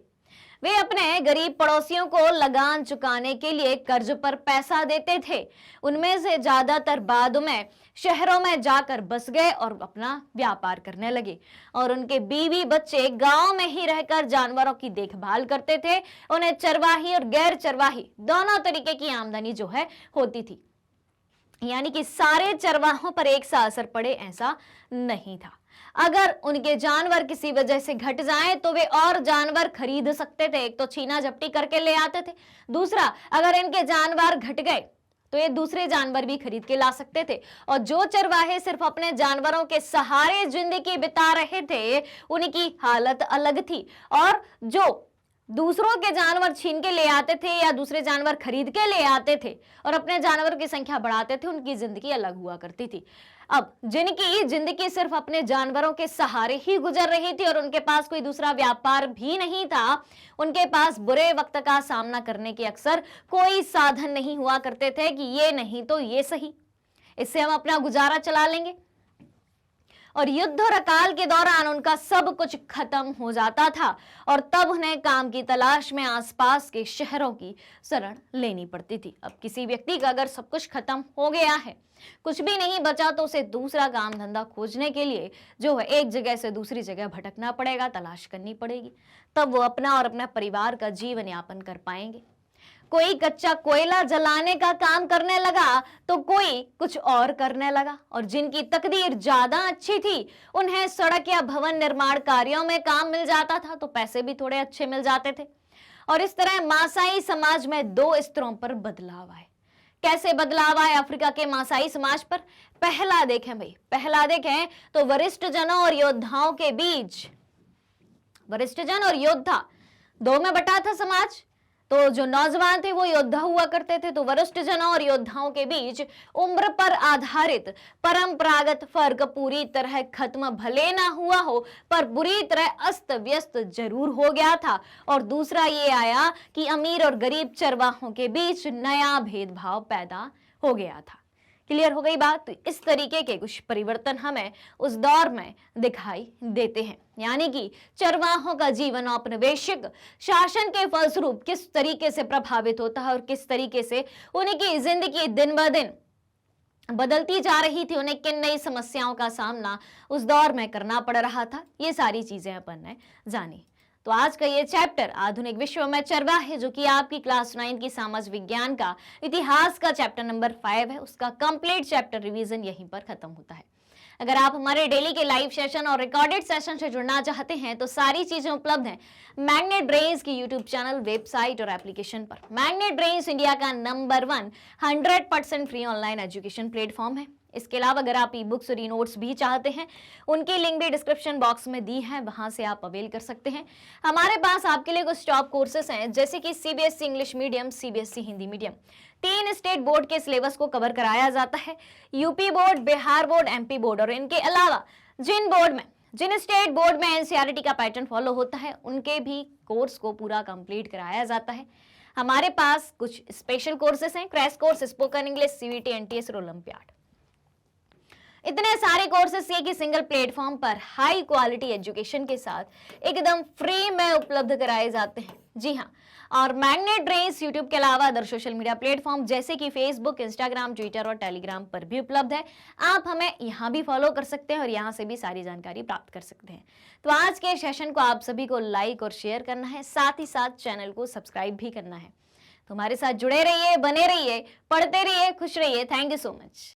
वे अपने गरीब पड़ोसियों को लगान चुकाने के लिए कर्ज पर पैसा देते थे। उनमें से ज्यादातर बाद में शहरों में जाकर बस गए और अपना व्यापार करने लगे। और उनके बीवी बच्चे गांव में ही रहकर जानवरों की देखभाल करते थे। उन्हें चरवाही और गैर चरवाही दोनों तरीके की आमदनी जो है होती थी। यानी कि सारे चरवाहों पर एक सा असर पड़े ऐसा नहीं था। अगर उनके जानवर किसी वजह से घट जाएं तो वे और जानवर खरीद सकते थे। एक तो छीना झपटी करके ले आते थे, दूसरा अगर इनके जानवर घट गए तो ये दूसरे जानवर भी खरीद के ला सकते थे। और जो चरवाहे सिर्फ अपने जानवरों के सहारे जिंदगी बिता रहे थे उनकी हालत अलग थी। और जो दूसरों के जानवर छीन के ले आते थे या दूसरे जानवर खरीद के ले आते थे और अपने जानवरों की संख्या बढ़ाते थे, उनकी जिंदगी अलग हुआ करती थी। अब जिनकी जिंदगी सिर्फ अपने जानवरों के सहारे ही गुजर रही थी और उनके पास कोई दूसरा व्यापार भी नहीं था, उनके पास बुरे वक्त का सामना करने के अक्सर कोई साधन नहीं हुआ करते थे कि ये नहीं तो ये सही, इससे हम अपना गुजारा चला लेंगे। और युद्ध और अकाल के दौरान उनका सब कुछ खत्म हो जाता था और तब उन्हें काम की तलाश में आसपास के शहरों की शरण लेनी पड़ती थी। अब किसी व्यक्ति का अगर सब कुछ खत्म हो गया है, कुछ भी नहीं बचा, तो उसे दूसरा काम धंधा खोजने के लिए जो है एक जगह से दूसरी जगह भटकना पड़ेगा, तलाश करनी पड़ेगी। तब वो अपना और अपना परिवार का जीवन यापन कर पाएंगे। कोई कच्चा कोयला जलाने का काम करने लगा तो कोई कुछ और करने लगा। और जिनकी तकदीर ज्यादा अच्छी थी उन्हें सड़क या भवन निर्माण कार्यों में काम मिल जाता था, तो पैसे भी थोड़े अच्छे मिल जाते थे। और इस तरह मासाई समाज में दो स्तरों पर बदलाव आए। कैसे बदलाव आए अफ्रीका के मासाई समाज पर? पहला देखें तो वरिष्ठ जनों और योद्धाओं के बीच, वरिष्ठ जन और योद्धा दो में बटा था समाज। तो जो नौजवान थे वो योद्धा हुआ करते थे, तो वरिष्ठ जनों और योद्धाओं के बीच उम्र पर आधारित परंपरागत फर्क पूरी तरह खत्म भले ना हुआ हो पर बुरी तरह अस्त व्यस्त जरूर हो गया था। और दूसरा ये आया कि अमीर और गरीब चरवाहों के बीच नया भेदभाव पैदा हो गया था। क्लियर हो गई बात? तो इस तरीके के कुछ परिवर्तन हमें उस दौर में दिखाई देते हैं। यानी कि चरवाहों का जीवन औपनिवेशिक शासन के फलस्वरूप किस तरीके से प्रभावित होता है और किस तरीके से उनकी जिंदगी दिन ब दिन बदलती जा रही थी, उन्हें किन नई समस्याओं का सामना उस दौर में करना पड़ रहा था, ये सारी चीजें अपन ने जानी। तो आज का ये चैप्टर आधुनिक विश्व में चरवाहे, जो कि आपकी क्लास 9 की समाज विज्ञान का इतिहास का चैप्टर नंबर 5 है, उसका कंप्लीट चैप्टर रिवीजन यहीं पर खत्म होता है। अगर आप हमारे डेली के लाइव सेशन और रिकॉर्डेड सेशन से जुड़ना चाहते हैं तो सारी चीजें उपलब्ध हैं मैग्नेट ब्रेन्स की यूट्यूब चैनल, वेबसाइट और एप्लीकेशन पर। मैग्नेट ब्रेन्स इंडिया का number 1 100% free online education platform है। इसके अलावा अगर आप ई बुक्स और ई नोट्स भी चाहते हैं, उनकी लिंक भी डिस्क्रिप्शन बॉक्स में दी है, वहां से आप अवेल कर सकते हैं। हमारे पास आपके लिए कुछ टॉप कोर्सेस हैं, जैसे कि CBSE English medium, CBSE Hindi medium. 3 state board के सिलेबस को कवर कराया जाता है, UP board, Bihar board, MP board. और इनके अलावा जिन स्टेट बोर्ड में एनसीईआरटी का पैटर्न फॉलो होता है, उनके भी कोर्स को पूरा कंप्लीट कराया जाता है। हमारे पास कुछ स्पेशल कोर्सेस हैं, crash course, spoken English, CVT, NTS और ओलंपियाड। इतने सारे कोर्सेस ये कि सिंगल प्लेटफॉर्म पर हाई क्वालिटी एजुकेशन के साथ एकदम फ्री में उपलब्ध कराए जाते हैं। जी हाँ, और मैग्नेट ब्रेन्स यूट्यूब के अलावा अदर सोशल मीडिया प्लेटफॉर्म जैसे कि फेसबुक, इंस्टाग्राम, ट्विटर और टेलीग्राम पर भी उपलब्ध है। आप हमें यहाँ भी फॉलो कर सकते हैं और यहाँ से भी सारी जानकारी प्राप्त कर सकते हैं। तो आज के सेशन को आप सभी को लाइक और शेयर करना है, साथ ही साथ चैनल को सब्सक्राइब भी करना है। तो हमारे साथ जुड़े रहिए, बने रहिए, पढ़ते रहिए, खुश रहिए। Thank you so much.